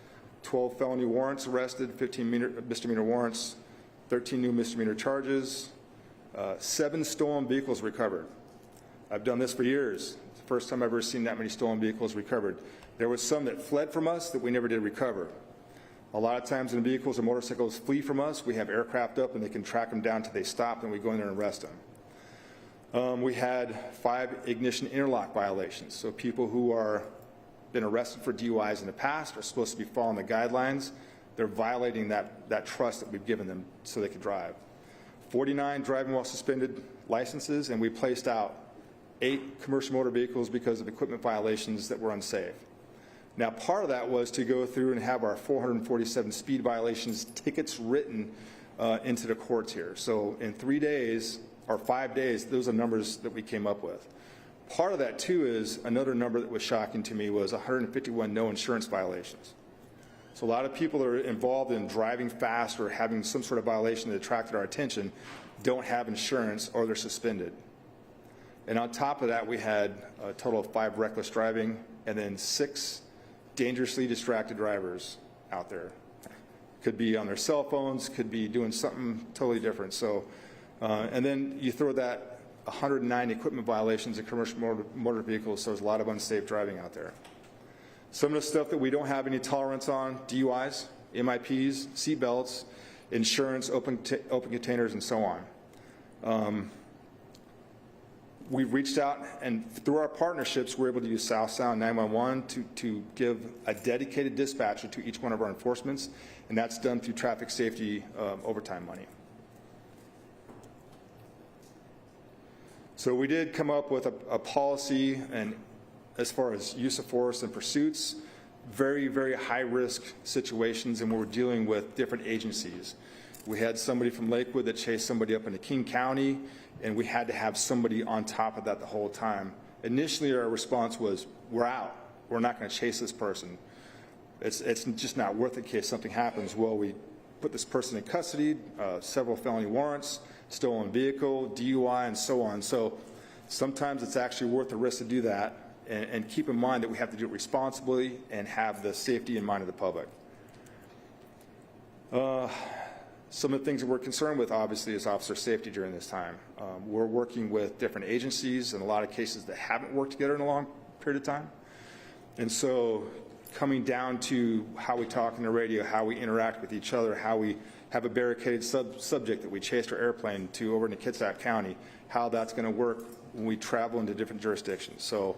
S18: 12 felony warrants arrested, 15 misdemeanor warrants, 13 new misdemeanor charges, 7 stolen vehicles recovered. I've done this for years. It's the first time I've ever seen that many stolen vehicles recovered. There was some that fled from us that we never did recover. A lot of times when vehicles or motorcycles flee from us, we have aircraft up and they can track them down until they stop and we go in there and arrest them. We had 5 ignition interlock violations. So people who are been arrested for DUIs in the past are supposed to be following the guidelines. They're violating that trust that we've given them so they can drive. 49 driving while suspended licenses, and we placed out 8 commercial motor vehicles because of equipment violations that were unsafe. Now, part of that was to go through and have our 447 speed violations tickets written into the courts here. So in 3 days, or 5 days, those are numbers that we came up with. Part of that, too, is another number that was shocking to me was 151 no insurance violations. So a lot of people that are involved in driving fast or having some sort of violation that attracted our attention don't have insurance or they're suspended. And on top of that, we had a total of 5 reckless driving and then 6 dangerously distracted drivers out there. Could be on their cell phones, could be doing something totally different. So, and then you throw that 109 equipment violations of commercial motor vehicles, so there's a lot of unsafe driving out there. Some of the stuff that we don't have any tolerance on, DUIs, MIPs, seat belts, insurance, open containers, and so on. We've reached out, and through our partnerships, we're able to use South Sound 911 to give a dedicated dispatcher to each one of our enforcements, and that's done through traffic safety overtime money. So we did come up with a policy, and as far as use of force and pursuits, very, very high-risk situations, and we're dealing with different agencies. We had somebody from Lakewood that chased somebody up into King County, and we had to have somebody on top of that the whole time. Initially, our response was, we're out. We're not going to chase this person. It's just not worth it in case something happens. Well, we put this person in custody, several felony warrants, stolen vehicle, DUI, and so on. So sometimes it's actually worth the risk to do that, and keep in mind that we have to do it responsibly and have the safety in mind of the public. Some of the things that we're concerned with, obviously, is officer safety during this time. We're working with different agencies in a lot of cases that haven't worked together in a long period of time. And so coming down to how we talk on the radio, how we interact with each other, how we have a barricaded subject that we chased our airplane to over into Kitsap County, how that's going to work when we travel into different jurisdictions. So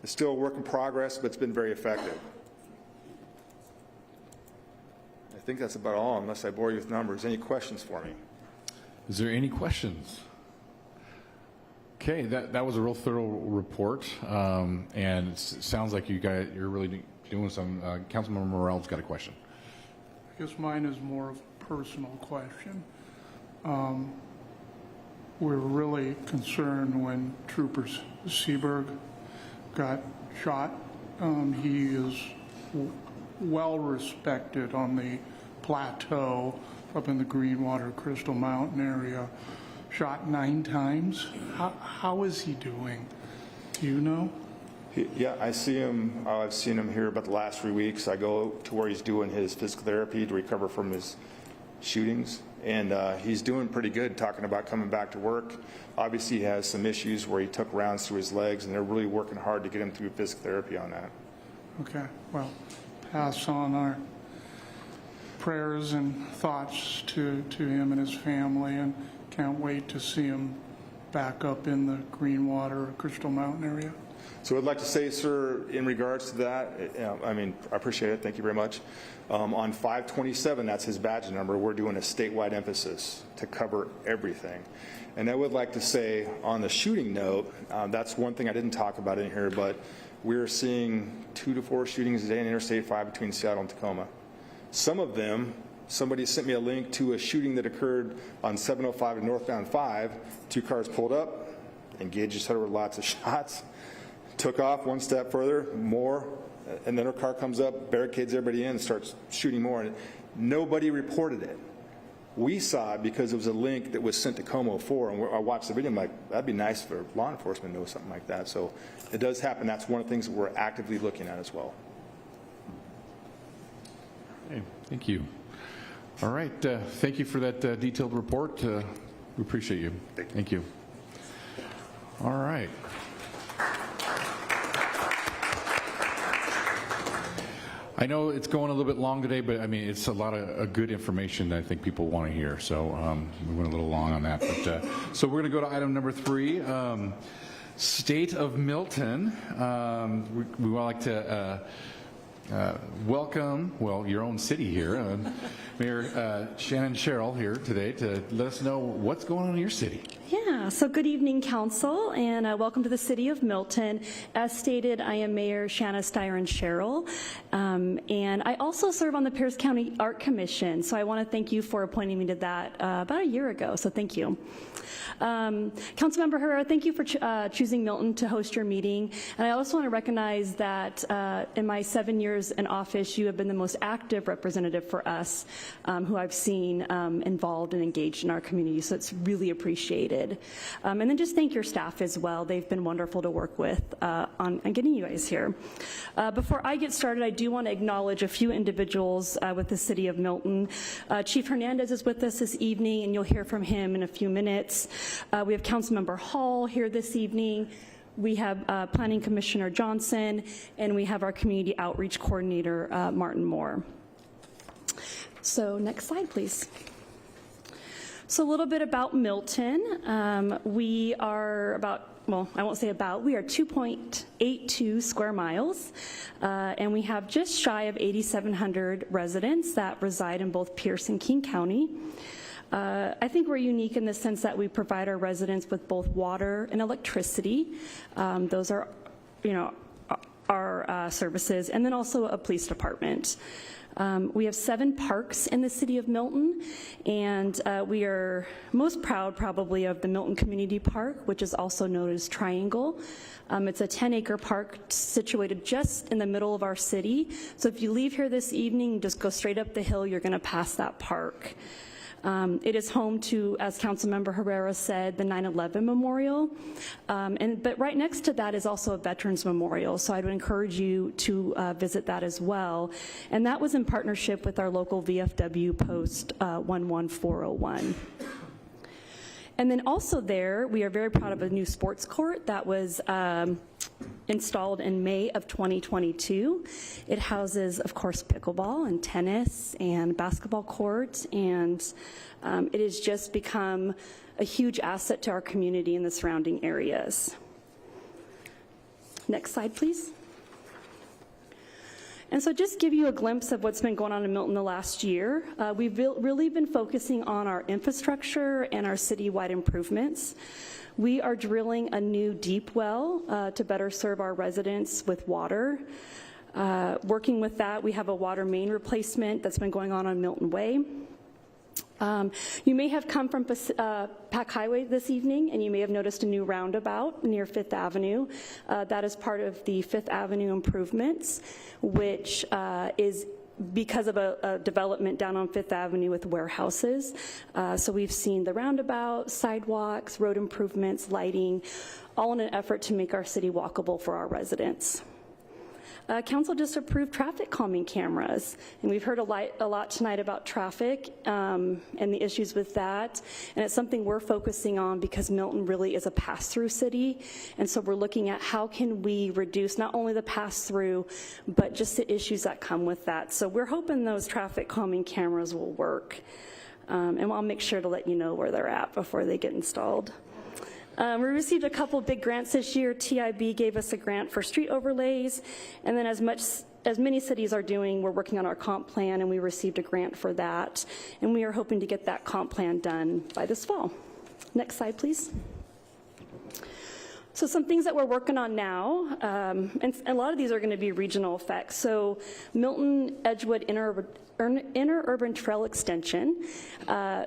S18: it's still a work in progress, but it's been very effective. I think that's about all, unless I bore you with numbers. Any questions for me?
S3: Is there any questions? Okay, that was a real thorough report, and it sounds like you're really doing some. Councilmember Morrell's got a question.
S7: I guess mine is more of a personal question. We're really concerned when Trooper Seberg got shot. He is well respected on the plateau up in the Greenwater Crystal Mountain area. Shot 9 times. How is he doing? Do you know?
S18: Yeah, I see him. I've seen him here about the last 3 weeks. I go to where he's doing his physical therapy to recover from his shootings, and he's doing pretty good, talking about coming back to work. Obviously, he has some issues where he took rounds through his legs, and they're really working hard to get him through physical therapy on that.
S7: Okay, well, pass on our prayers and thoughts to him and his family, and can't wait to see him back up in the Greenwater Crystal Mountain area.
S18: So I'd like to say, sir, in regards to that, I mean, I appreciate it. Thank you very much. On 527, that's his badge number, we're doing a statewide emphasis to cover everything. And I would like to say, on the shooting note, that's one thing I didn't talk about in here, but we're seeing 2 to 4 shootings a day in Interstate 5 between Seattle and Tacoma. Some of them, somebody sent me a link to a shooting that occurred on 705 and northbound 5. 2 cars pulled up, engaged each other with lots of shots, took off 1 step further, more, and then her car comes up, barricades everybody in, and starts shooting more. And nobody reported it. We saw it because it was a link that was sent to Como 4, and I watched the video. I'm like, that'd be nice for law enforcement to know something like that. So it does happen. That's one of the things that we're actively looking at as well.
S3: Okay, thank you. All right, thank you for that detailed report. We appreciate you. Thank you. All right. I know it's going a little bit long today, but I mean, it's a lot of good information that I think people want to hear. So we went a little long on that. But so we're going to go to item number 3, State of Milton. We would like to welcome, well, your own city here, Mayor Shannon Sherrill here today to let us know what's going on in your city.
S19: Yeah, so good evening, Council, and welcome to the City of Milton. As stated, I am Mayor Shanna Styron Sherrill, and I also serve on the Pierce County Art Commission, so I want to thank you for appointing me to that about a year ago, so thank you. Councilmember Herrera, thank you for choosing Milton to host your meeting, and I also want to recognize that in my 7 years in office, you have been the most active representative for us who I've seen involved and engaged in our community, so it's really appreciated. And then just thank your staff as well. They've been wonderful to work with on getting you guys here. Before I get started, I do want to acknowledge a few individuals with the City of Milton. Chief Hernandez is with us this evening, and you'll hear from him in a few minutes. We have Councilmember Hall here this evening. We have Planning Commissioner Johnson, and we have our Community Outreach Coordinator, Martin Moore. So next slide, please. So a little bit about Milton. We are about, well, I won't say about, we are 2.82 square miles, and we have just shy of 8,700 residents that reside in both Pierce and King County. I think we're unique in the sense that we provide our residents with both water and electricity. Those are, you know, our services, and then also a police department. We have 7 parks in the city of Milton, and we are most proud probably of the Milton Community Park, which is also known as Triangle. It's a 10-acre park situated just in the middle of our city. So if you leave here this evening, just go straight up the hill, you're going to pass that park. It is home to, as Councilmember Herrera said, the 9/11 Memorial. But right next to that is also a Veterans Memorial, so I would encourage you to visit that as well. And that was in partnership with our local VFW post 11401. And then also there, we are very proud of a new sports court that was installed in May of 2022. It houses, of course, pickleball and tennis and basketball court, and it has just become a huge asset to our community in the surrounding areas. Next slide, please. And so just give you a glimpse of what's been going on in Milton the last year. We've really been focusing on our infrastructure and our citywide improvements. We are drilling a new deep well to better serve our residents with water. Working with that, we have a water main replacement that's been going on Milton Way. You may have come from Pack Highway this evening, and you may have noticed a new roundabout near Fifth Avenue. That is part of the Fifth Avenue improvements, which is because of a development down on Fifth Avenue with warehouses. So we've seen the roundabout, sidewalks, road improvements, lighting, all in an effort to make our city walkable for our residents. Council just approved traffic calming cameras, and we've heard a lot tonight about traffic and the issues with that, and it's something we're focusing on because Milton really is a pass-through city, and so we're looking at how can we reduce not only the pass-through, but just the issues that come with that. So we're hoping those traffic calming cameras will work, and I'll make sure to let you know where they're at before they get installed. We received a couple big grants this year. TIB gave us a grant for street overlays, and then as many cities are doing, we're working on our comp plan, and we received a grant for that, and we are hoping to get that comp plan done by this fall. Next slide, please. So some things that we're working on now, and a lot of these are going to be regional effects. So Milton Edgewood Interurban Trail Extension.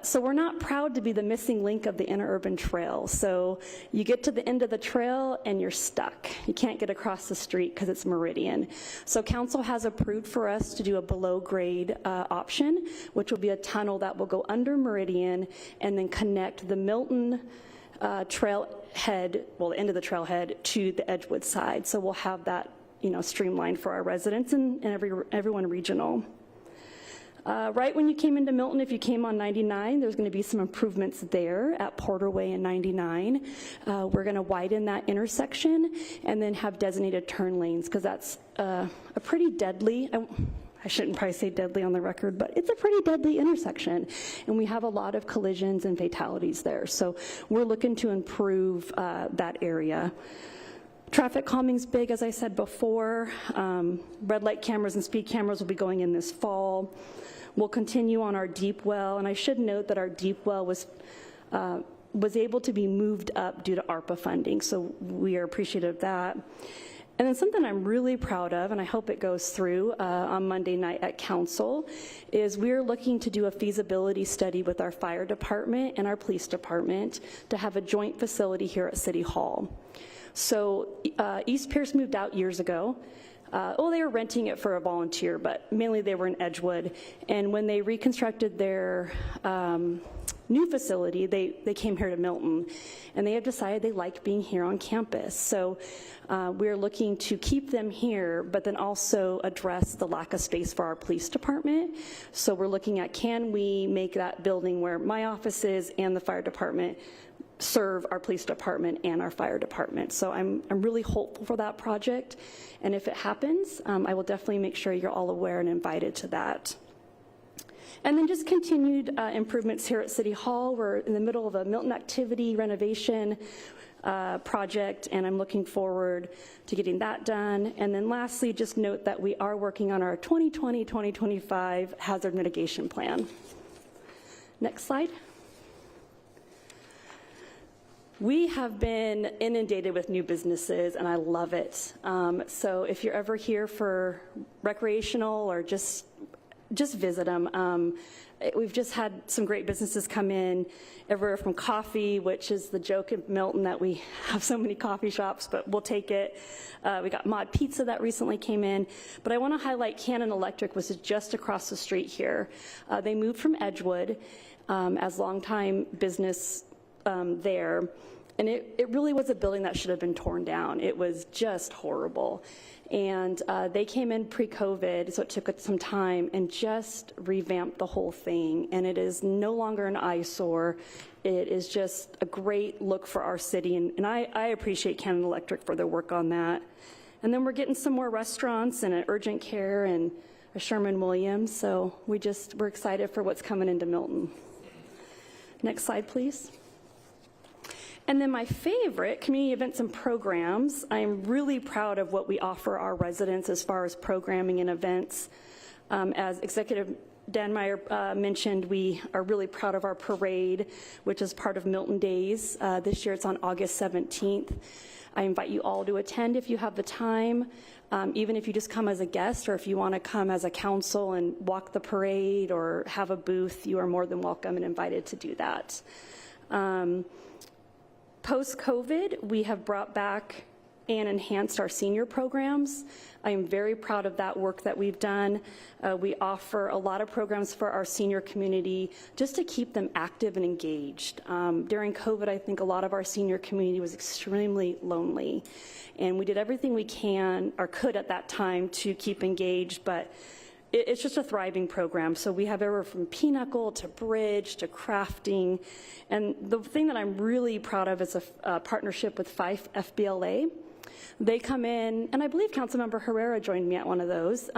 S19: So we're not proud to be the missing link of the interurban trail. So you get to the end of the trail and you're stuck. You can't get across the street because it's Meridian. So council has approved for us to do a below grade option, which will be a tunnel that will go under Meridian and then connect the Milton trailhead, well, the end of the trailhead to the Edgewood side. So we'll have that, streamlined for our residents and everyone regional. Right when you came into Milton, if you came on 99, there's going to be some improvements there at Porterway and 99. We're going to widen that intersection and then have designated turn lanes because that's a pretty deadly, I shouldn't probably say deadly on the record, but it's a pretty deadly intersection, and we have a lot of collisions and fatalities there. So we're looking to improve that area. Traffic calming's big, as I said before. Red light cameras and speed cameras will be going in this fall. We'll continue on our deep well, and I should note that our deep well was able to be moved up due to ARPA funding, so we are appreciative of that. And then something I'm really proud of, and I hope it goes through on Monday night at council, is we're looking to do a feasibility study with our fire department and our police department to have a joint facility here at City Hall. So East Pierce moved out years ago. They were renting it for a volunteer, but mainly they were in Edgewood. And when they reconstructed their new facility, they came here to Milton, and they have decided they like being here on campus. So we're looking to keep them here, but then also address the lack of space for our police department. So we're looking at, can we make that building where my office is and the fire department serve our police department and our fire department. So I'm really hopeful for that project, and if it happens, I will definitely make sure you're all aware and invited to that. And then just continued improvements here at City Hall. We're in the middle of a Milton activity renovation project, and I'm looking forward to getting that done. And then lastly, just note that we are working on our 2020-2025 hazard mitigation plan. Next slide. We have been inundated with new businesses, and I love it. So if you're ever here for recreational or just visit them. We've just had some great businesses come in, everywhere from coffee, which is the joke in Milton that we have so many coffee shops, but we'll take it. We got Mod Pizza that recently came in. But I want to highlight Cannon Electric, which is just across the street here. They moved from Edgewood as longtime business there. And it really was a building that should have been torn down. It was just horrible. And they came in pre-COVID, so it took some time, and just revamped the whole thing. And it is no longer an eyesore. It is just a great look for our city. And I appreciate Cannon Electric for their work on that. And then we're getting some more restaurants and an urgent care and a Sherman-Williams. So we're excited for what's coming into Milton. Next slide, please. And then my favorite, community events and programs. I am really proud of what we offer our residents as far as programming and events. As Executive Danmeyer mentioned, we are really proud of our parade, which is part of Milton Days. This year it's on August 17th. I invite you all to attend if you have the time, even if you just come as a guest, or if you want to come as a council and walk the parade or have a booth, you are more than welcome and invited to do that. Post-COVID, we have brought back and enhanced our senior programs. I am very proud of that work that we've done. We offer a lot of programs for our senior community just to keep them active and engaged. During COVID, I think a lot of our senior community was extremely lonely, and we did everything we can or could at that time to keep engaged, but it's just a thriving program. So we have everywhere from pinochle to bridge to crafting. And the thing that I'm really proud of is a partnership with Fife FBLA. They come in, and I believe Councilmember Herrera joined me at one of those.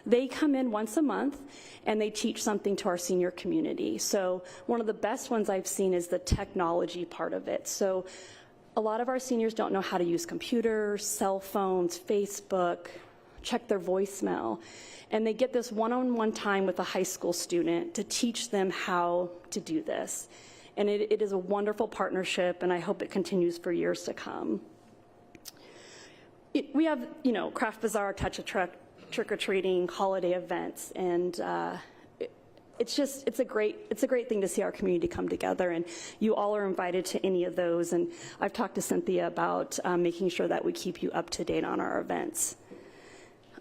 S19: They come in once a month and they teach something to our senior community. So one of the best ones I've seen is the technology part of it. So a lot of our seniors don't know how to use computers, cell phones, Facebook, check their voicemail. And they get this one-on-one time with a high school student to teach them how to do this. And it is a wonderful partnership, and I hope it continues for years to come. We have, Craft Bazaar, Touch a Truck, trick-or-treating, holiday events, and it's a great thing to see our community come together, and you all are invited to any of those. And I've talked to Cynthia about making sure that we keep you up to date on our events.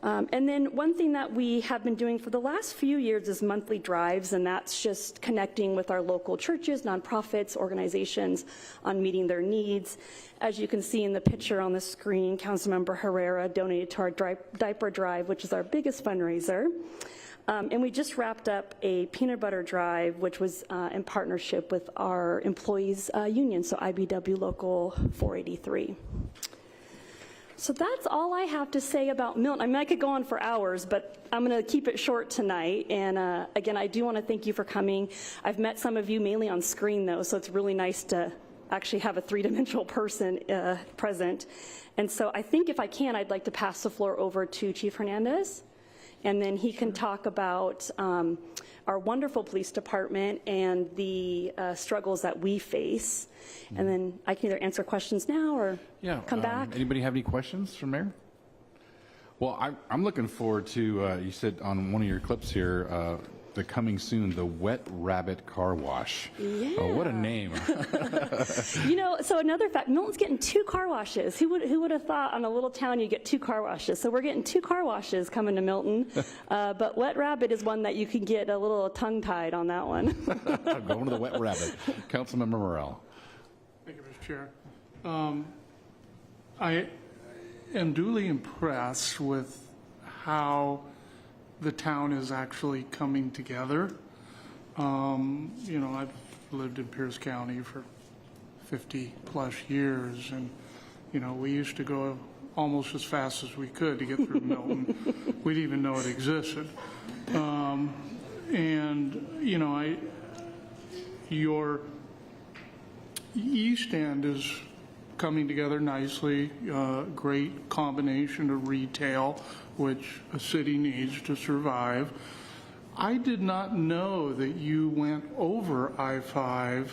S19: And then one thing that we have been doing for the last few years is monthly drives, and that's just connecting with our local churches, nonprofits, organizations on meeting their needs. As you can see in the picture on the screen, Councilmember Herrera donated to our diaper drive, which is our biggest fundraiser. And we just wrapped up a peanut butter drive, which was in partnership with our employees union, so IBW Local 483. So that's all I have to say about Milton. I mean, I could go on for hours, but I'm going to keep it short tonight. And again, I do want to thank you for coming. I've met some of you mainly on screen, though, so it's really nice to actually have a three-dimensional person present. And so I think if I can, I'd like to pass the floor over to Chief Hernandez, and then he can talk about our wonderful police department and the struggles that we face. And then I can either answer questions now or come back.
S3: Anybody have any questions for Mayor? Well, I'm looking forward to, you said on one of your clips here, the coming soon, the Wet Rabbit Car Wash.
S19: Yeah.
S3: Oh, what a name.
S19: So another fact, Milton's getting 2 car washes. Who would have thought on a little town you get 2 car washes? So we're getting 2 car washes coming to Milton. But Wet Rabbit is one that you can get a little tongue-tied on that one.
S3: Going to the Wet Rabbit. Councilmember Morrell.
S7: Thank you, Mr. Chair. I am duly impressed with how the town is actually coming together. I've lived in Pierce County for 50 plus years, and we used to go almost as fast as we could to get through Milton. We didn't even know it existed. Your East End is coming together nicely. Great combination of retail, which a city needs to survive. I did not know that you went over I-5.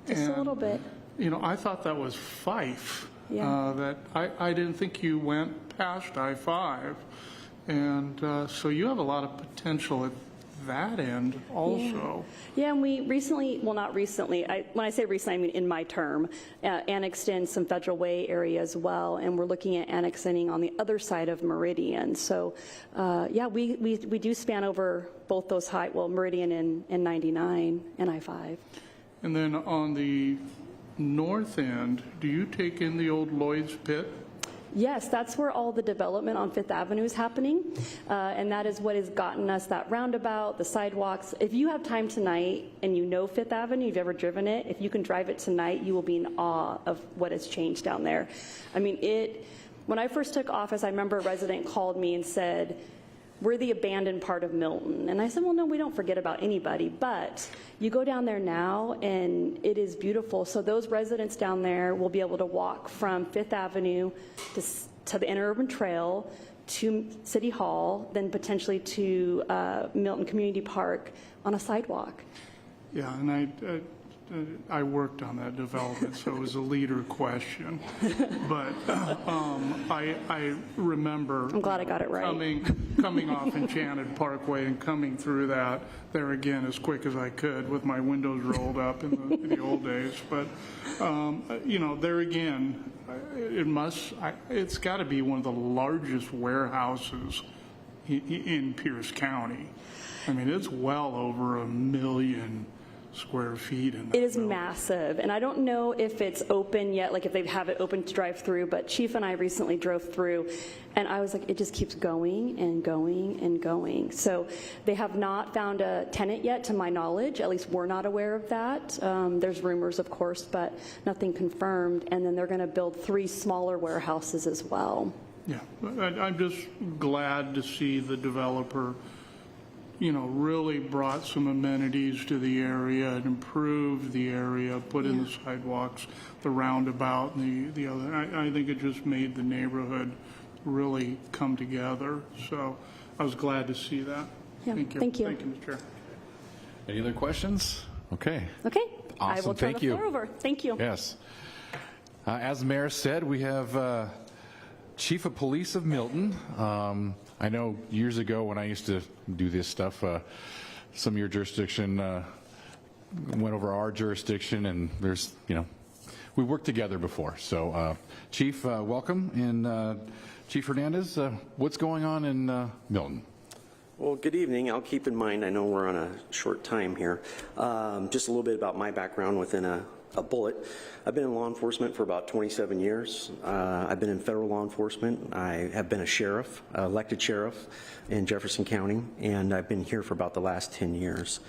S19: Just a little bit.
S7: I thought that was Fife.
S19: Yeah.
S7: That I didn't think you went past I-5. And so you have a lot of potential at that end also.
S19: Yeah, and we recently, well, not recently, when I say recently, I mean in my term, annexed in some Federal Way area as well, and we're looking at annexing on the other side of Meridian. So, yeah, we do span over both those Meridian and 99 and I-5.
S7: And then on the north end, do you take in the old Lloyd's Pit?
S19: Yes, that's where all the development on Fifth Avenue is happening, and that is what has gotten us that roundabout, the sidewalks. If you have time tonight and you know Fifth Avenue, you've ever driven it, if you can drive it tonight, you will be in awe of what has changed down there. I mean, when I first took office, I remember a resident called me and said, we're the abandoned part of Milton. And I said, well, no, we don't forget about anybody, but you go down there now and it is beautiful. So those residents down there will be able to walk from Fifth Avenue to the Interurban Trail to City Hall, then potentially to Milton Community Park on a sidewalk.
S7: Yeah, and I worked on that development, so it was a leader question. But I remember
S19: I'm glad I got it right.
S7: coming off Enchanted Parkway and coming through that there again as quick as I could with my windows rolled up in the old days. But, there again, it's got to be one of the largest warehouses in Pierce County. I mean, it's well over 1 million square feet in that
S19: It is
S7: building.
S19: massive, and I don't know if it's open yet, like if they have it open to drive through, but Chief and I recently drove through, and I was like, it just keeps going and going and going. So they have not found a tenant yet, to my knowledge. At least we're not aware of that. There's rumors, of course, but nothing confirmed, and then they're going to build 3 smaller warehouses as well.
S7: Yeah, I'm just glad to see the developer really brought some amenities to the area and improved the area, put in the sidewalks, the roundabout, and the other. I think it just made the neighborhood really come together. So I was glad to see that.
S19: Yeah,
S7: Thank you.
S19: thank you.
S7: Thank you, Mr. Chair.
S3: Any other questions? Okay.
S19: Okay.
S3: Awesome.
S19: I will turn
S3: Thank
S19: the
S3: you.
S19: floor over. Thank you.
S3: Yes. As the mayor said, we have Chief of Police of Milton. I know years ago when I used to do this stuff, some of your jurisdiction went over our jurisdiction, and there's, we worked together before. So, Chief, welcome. And Chief Hernandez, what's going on in Milton?
S20: Well, good evening. I'll keep in mind, I know we're on a short time here, just a little bit about my background within a bullet. I've been in law enforcement for about 27 years. I've been in federal law enforcement. I have been a sheriff, elected sheriff in Jefferson County, and I've been here for about the last 10 years.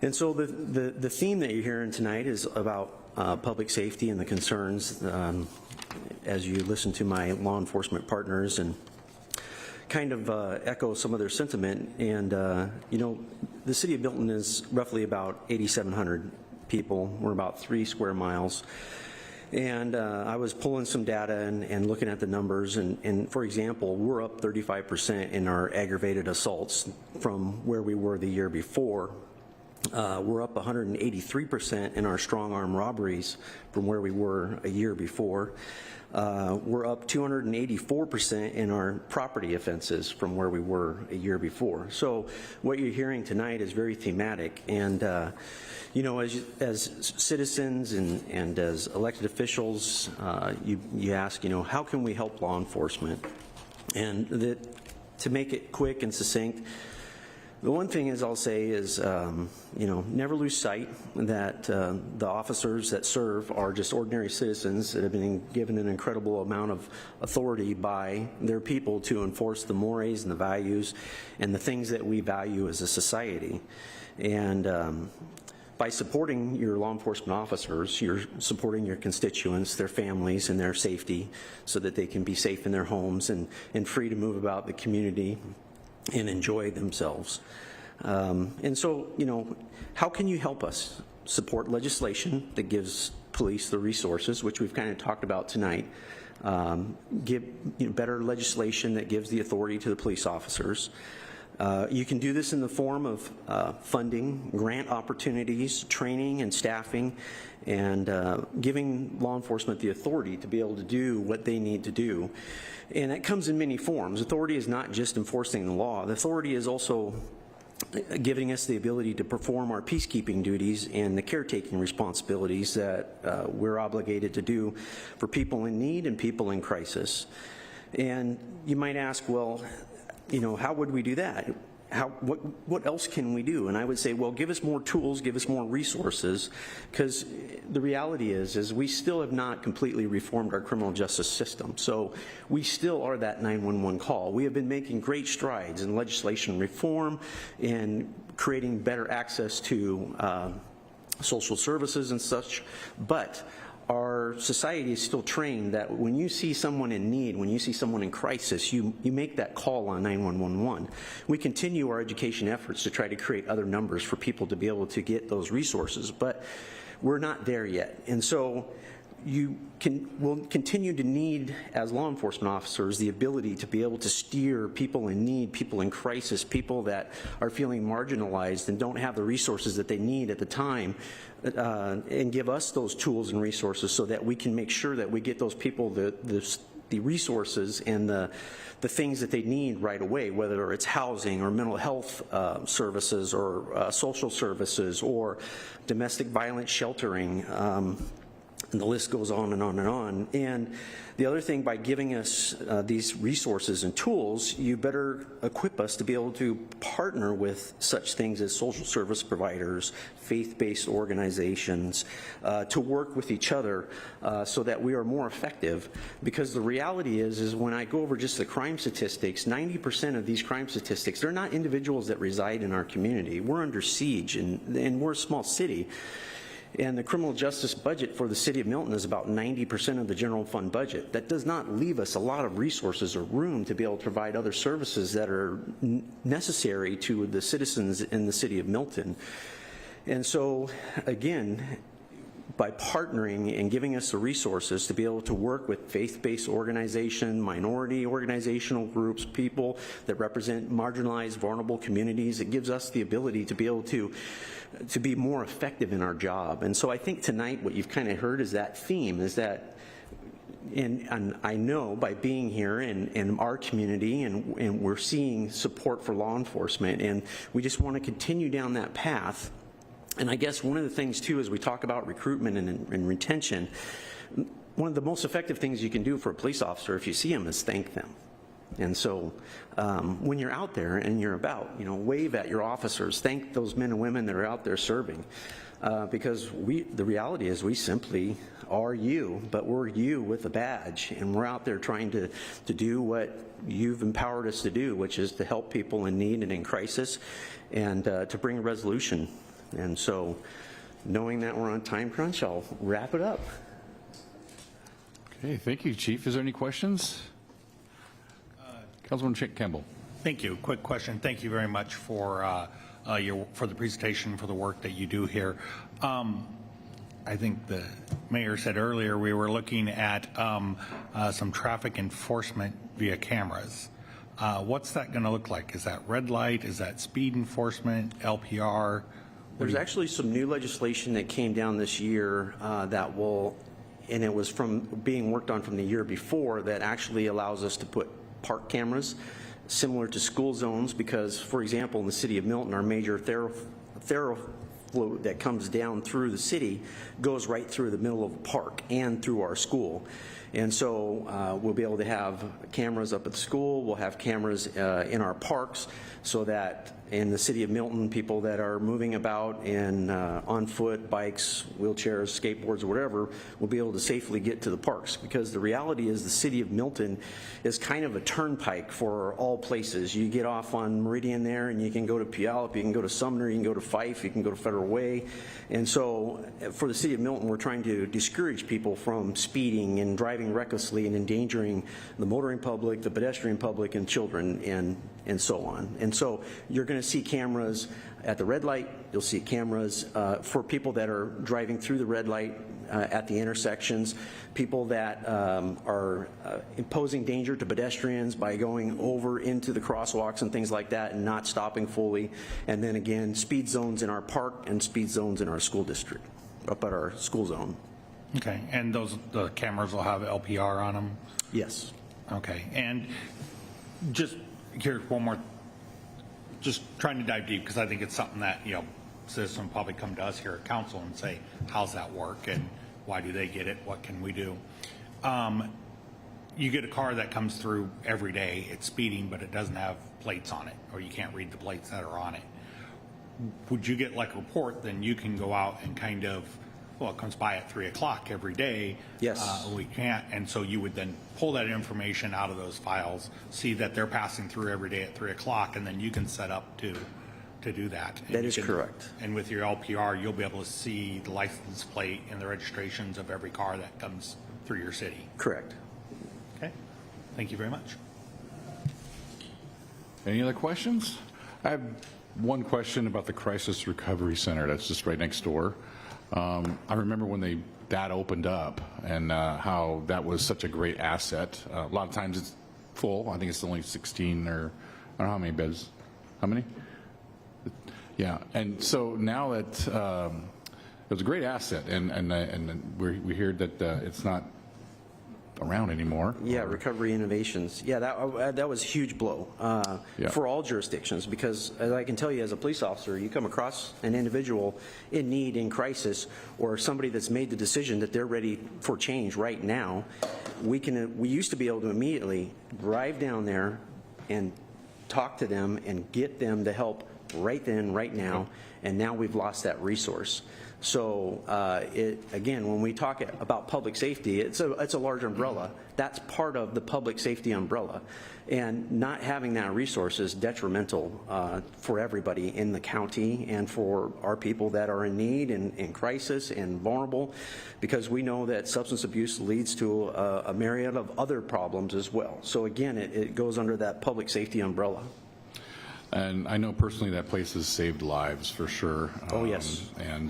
S20: And so the theme that you're hearing tonight is about public safety and the concerns as you listen to my law enforcement partners and kind of echo some of their sentiment. And, the city of Milton is roughly about 8,700 people. We're about 3 square miles. And I was pulling some data and looking at the numbers. And for example, we're up 35% in our aggravated assaults from where we were the year before. We're up 183% in our strong arm robberies from where we were a year before. We're up 284% in our property offenses from where we were a year before. So what you're hearing tonight is very thematic. And, as citizens and as elected officials, you ask, how can we help law enforcement? And to make it quick and succinct, the one thing I'll say is, never lose sight that the officers that serve are just ordinary citizens that have been given an incredible amount of authority by their people to enforce the mores and the values and the things that we value as a society. And by supporting your law enforcement officers, you're supporting your constituents, their families, and their safety so that they can be safe in their homes and free to move about the community and enjoy themselves. And so, how can you help us? Support legislation that gives police the resources, which we've kind of talked about tonight. Give better legislation that gives the authority to the police officers. You can do this in the form of funding, grant opportunities, training and staffing, and giving law enforcement the authority to be able to do what they need to do. And that comes in many forms. Authority is not just enforcing the law. The authority is also giving us the ability to perform our peacekeeping duties and the caretaking responsibilities that we're obligated to do for people in need and people in crisis. And you might ask, well, you know, how would we do that? What else can we do? And I would say, well, give us more tools, give us more resources, because the reality is we still have not completely reformed our criminal justice system. So we still are that 911 call. We have been making great strides in legislation reform and creating better access to social services and such, but our society is still trained that when you see someone in need, when you see someone in crisis, you make that call on 911. We continue our education efforts to try to create other numbers for people to be able to get those resources, but we're not there yet. And so will continue to need, as law enforcement officers, the ability to be able to steer people in need, people in crisis, people that are feeling marginalized and don't have the resources that they need at the time, and give us those tools and resources so that we can make sure that we get those people the resources and the things that they need right away, whether it's housing or mental health services or social services or domestic violence sheltering. And the list goes on and on and on. And the other thing, by giving us these resources and tools, you better equip us to be able to partner with such things as social service providers, faith-based organizations, to work with each other so that we are more effective. Because the reality is when I go over just the crime statistics, 90% of these crime statistics, they're not individuals that reside in our community. We're under siege, and we're a small city. And the criminal justice budget for the city of Milton is about 90% of the general fund budget. That does not leave us a lot of resources or room to be able to provide other services that are necessary to the citizens in the city of Milton. And so, again, by partnering and giving us the resources to be able to work with faith-based organization, minority organizational groups, people that represent marginalized, vulnerable communities, it gives us the ability to be able to be more effective in our job. And so I think tonight what you've kind of heard is that theme, is that, and I know by being here in our community, and we're seeing support for law enforcement, and we just want to continue down that path. And I guess one of the things, too, as we talk about recruitment and retention, one of the most effective things you can do for a police officer if you see them is thank them. And so when you're out there and you're about, wave at your officers, thank those men and women that are out there serving. Because the reality is we simply are you, but we're you with a badge, and we're out there trying to do what you've empowered us to do, which is to help people in need and in crisis, and to bring a resolution. And so, knowing that we're on time crunch, I'll wrap it up.
S3: Okay, thank you, Chief. Is there any questions? Councilman Campbell.
S8: Thank you. Quick question. Thank you very much for the presentation, for the work that you do here. I think the mayor said earlier we were looking at some traffic enforcement via cameras. What's that going to look like? Is that red light? Is that speed enforcement, LPR?
S20: There's actually some new legislation that came down this year that will, and it was from being worked on from the year before, that actually allows us to put park cameras similar to school zones, because, for example, in the city of Milton, our major thoroughflow that comes down through the city goes right through the middle of the park and through our school. And so we'll be able to have cameras up at the school, we'll have cameras in our parks, so that in the city of Milton, people that are moving about in on foot, bikes, wheelchairs, skateboards, or whatever, will be able to safely get to the parks. Because the reality is the city of Milton is kind of a turnpike for all places. You get off on Meridian there, and you can go to Puyallup, you can go to Sumner, you can go to Fife, you can go to Federal Way. And so for the city of Milton, we're trying to discourage people from speeding and driving driving recklessly and endangering the motoring public, the pedestrian public, and children, and so on. And so you're going to see cameras at the red light. You'll see cameras for people that are driving through the red light at the intersections, people that are imposing danger to pedestrians by going over into the crosswalks and things like that and not stopping fully. And then again, speed zones in our park and speed zones in our school district, up at our school zone.
S8: Okay, and the cameras will have LPR on them?
S20: Yes.
S8: Okay, and just here, one more, just trying to dive deep, because I think it's something that, citizens will probably come to us here at council and say, how's that work, and why do they get it, what can we do? You get a car that comes through every day, it's speeding, but it doesn't have plates on it, or you can't read the plates that are on it. Would you get like a report, then you can go out and kind of, well, it comes by at 3 o'clock every day.
S20: Yes.
S8: We can't, and so you would then pull that information out of those files, see that they're passing through every day at 3 o'clock, and then you can set up to do that.
S20: That is correct.
S8: And with your LPR, you'll be able to see the license plate and the registrations of every car that comes through your city.
S20: Correct.
S8: Okay. Thank you very much.
S3: Any other questions? I have one question about the Crisis Recovery Center that's just right next door. I remember when that opened up and how that was such a great asset. A lot of times it's full. I think it's only 16 or I don't know how many beds. How many? Yeah, and so now that it was a great asset, and we hear that it's not around anymore.
S20: Yeah, Recovery Innovations. Yeah, that was a huge blow for all jurisdictions, because as I can tell you as a police officer, you come across an individual in need, in crisis, or somebody that's made the decision that they're ready for change right now. We used to be able to immediately drive down there and talk to them and get them the help right then, right now, and now we've lost that resource. So again, when we talk about public safety, it's a large umbrella. That's part of the public safety umbrella, and not having that resource is detrimental for everybody in the county and for our people that are in need and in crisis and vulnerable, because we know that substance abuse leads to a myriad of other problems as well. So again, it goes under that public safety umbrella.
S3: And I know personally that place has saved lives for sure.
S20: Oh, yes.
S3: And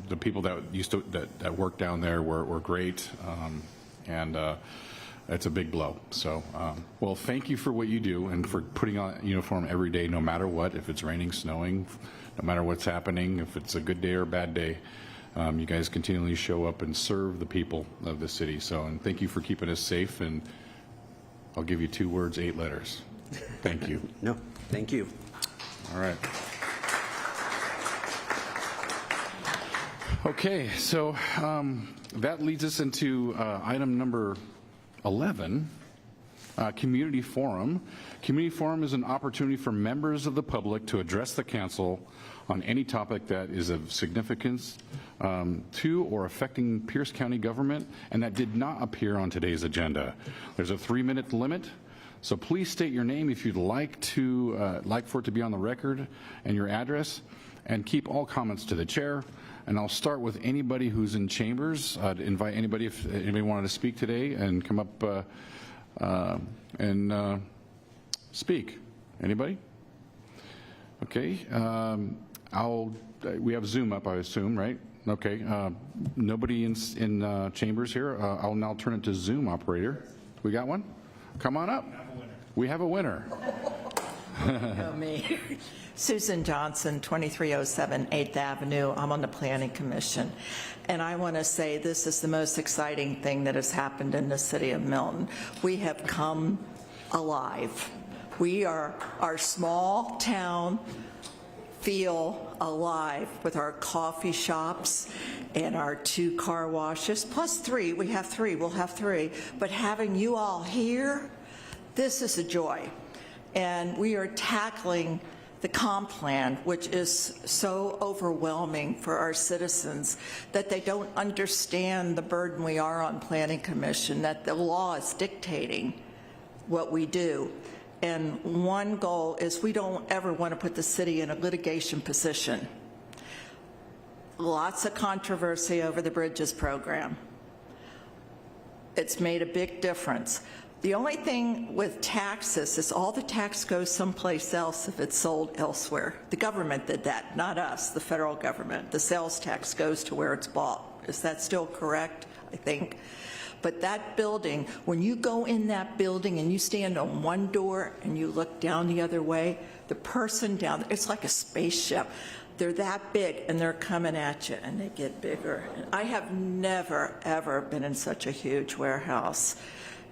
S3: the people that that worked down there were great, and it's a big blow. So, well, thank you for what you do and for putting on a uniform every day, no matter what. If it's raining, snowing, no matter what's happening, if it's a good day or a bad day, you guys continually show up and serve the people of the city. So, and thank you for keeping us safe. And I'll give you 2 words, 8 letters. Thank you.
S20: No, thank you.
S3: All right. Okay, so that leads us into item number 11, Community Forum. Community Forum is an opportunity for members of the public to address the council on any topic that is of significance to or affecting Pierce County government and that did not appear on today's agenda. There's a 3-minute limit. So please state your name if you'd like for it to be on the record and your address, and keep all comments to the chair. And I'll start with anybody who's in chambers. I'd invite anybody, if anybody wanted to speak today, and come up and speak. Anybody? Okay. We have Zoom up, I assume, right? Okay. Nobody in chambers here. I'll now turn it to Zoom operator. We got one? Come on up. We have a winner.
S21: Me. Susan Johnson, 2307 8th Avenue. I'm on the Planning Commission. And I want to say this is the most exciting thing that has happened in the city of Milton. We have come alive. Our small town feel alive with our coffee shops and our 2 car washes, plus 3. We have 3. We'll have 3. But having you all here, this is a joy. And we are tackling the comp plan, which is so overwhelming for our citizens that they don't understand the burden we are on Planning Commission, that the law is dictating what we do. And one goal is we don't ever want to put the city in a litigation position. Lots of controversy over the Bridges program. It's made a big difference. The only thing with taxes is all the tax goes someplace else if it's sold elsewhere. The government did that, not us, the federal government. The sales tax goes to where it's bought. Is that still correct? I think. But that building, when you go in that building and you stand on one door and you look down the other way, the person down there, it's like a spaceship. They're that big and they're coming at you and they get bigger. I have never, ever been in such a huge warehouse.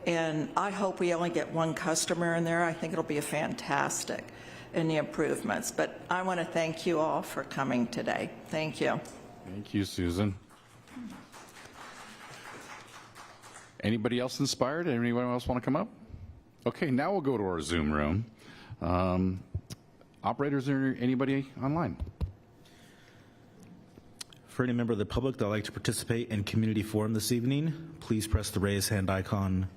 S21: And I hope we only get one customer in there. I think it'll be a fantastic in the improvements. But I want to thank you all for coming today. Thank you.
S3: Thank you, Susan. Anybody else inspired? Anyone else want to come up? Okay, now we'll go to our Zoom room. Operators, is there anybody online?
S11: For any member of the public that would like to participate in community forum this evening, please press the raise hand icon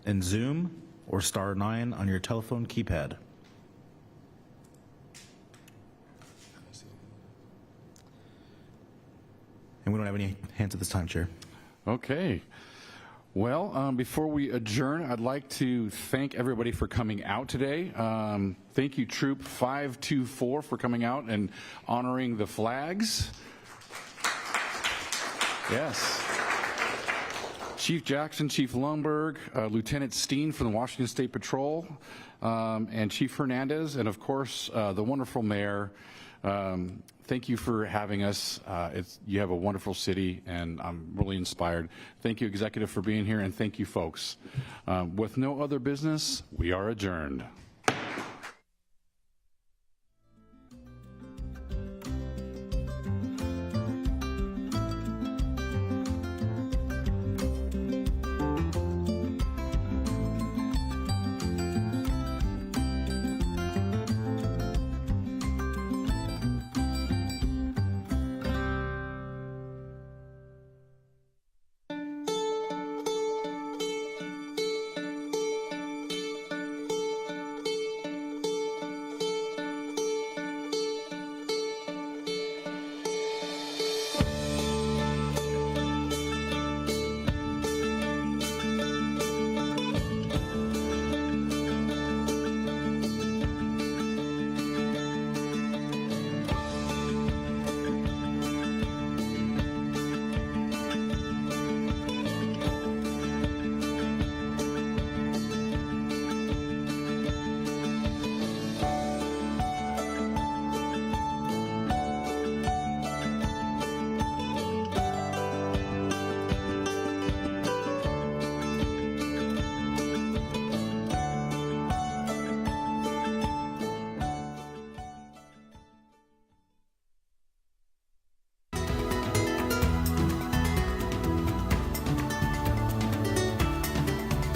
S11: in Zoom or *9 on your telephone keypad. And we don't have any hands at this time, Chair.
S3: Okay. Well, before we adjourn, I'd like to thank everybody for coming out today. Thank you, Troop 524, for coming out and honoring the flags. Yes. Chief Jackson, Chief Lundberg, Lieutenant Steen from the Washington State Patrol, and Chief Hernandez, and of course, the wonderful mayor. Thank you for having us. You have a wonderful city, and I'm really inspired. Thank you, Executive, for being here, and thank you, folks. With no other business, we are adjourned.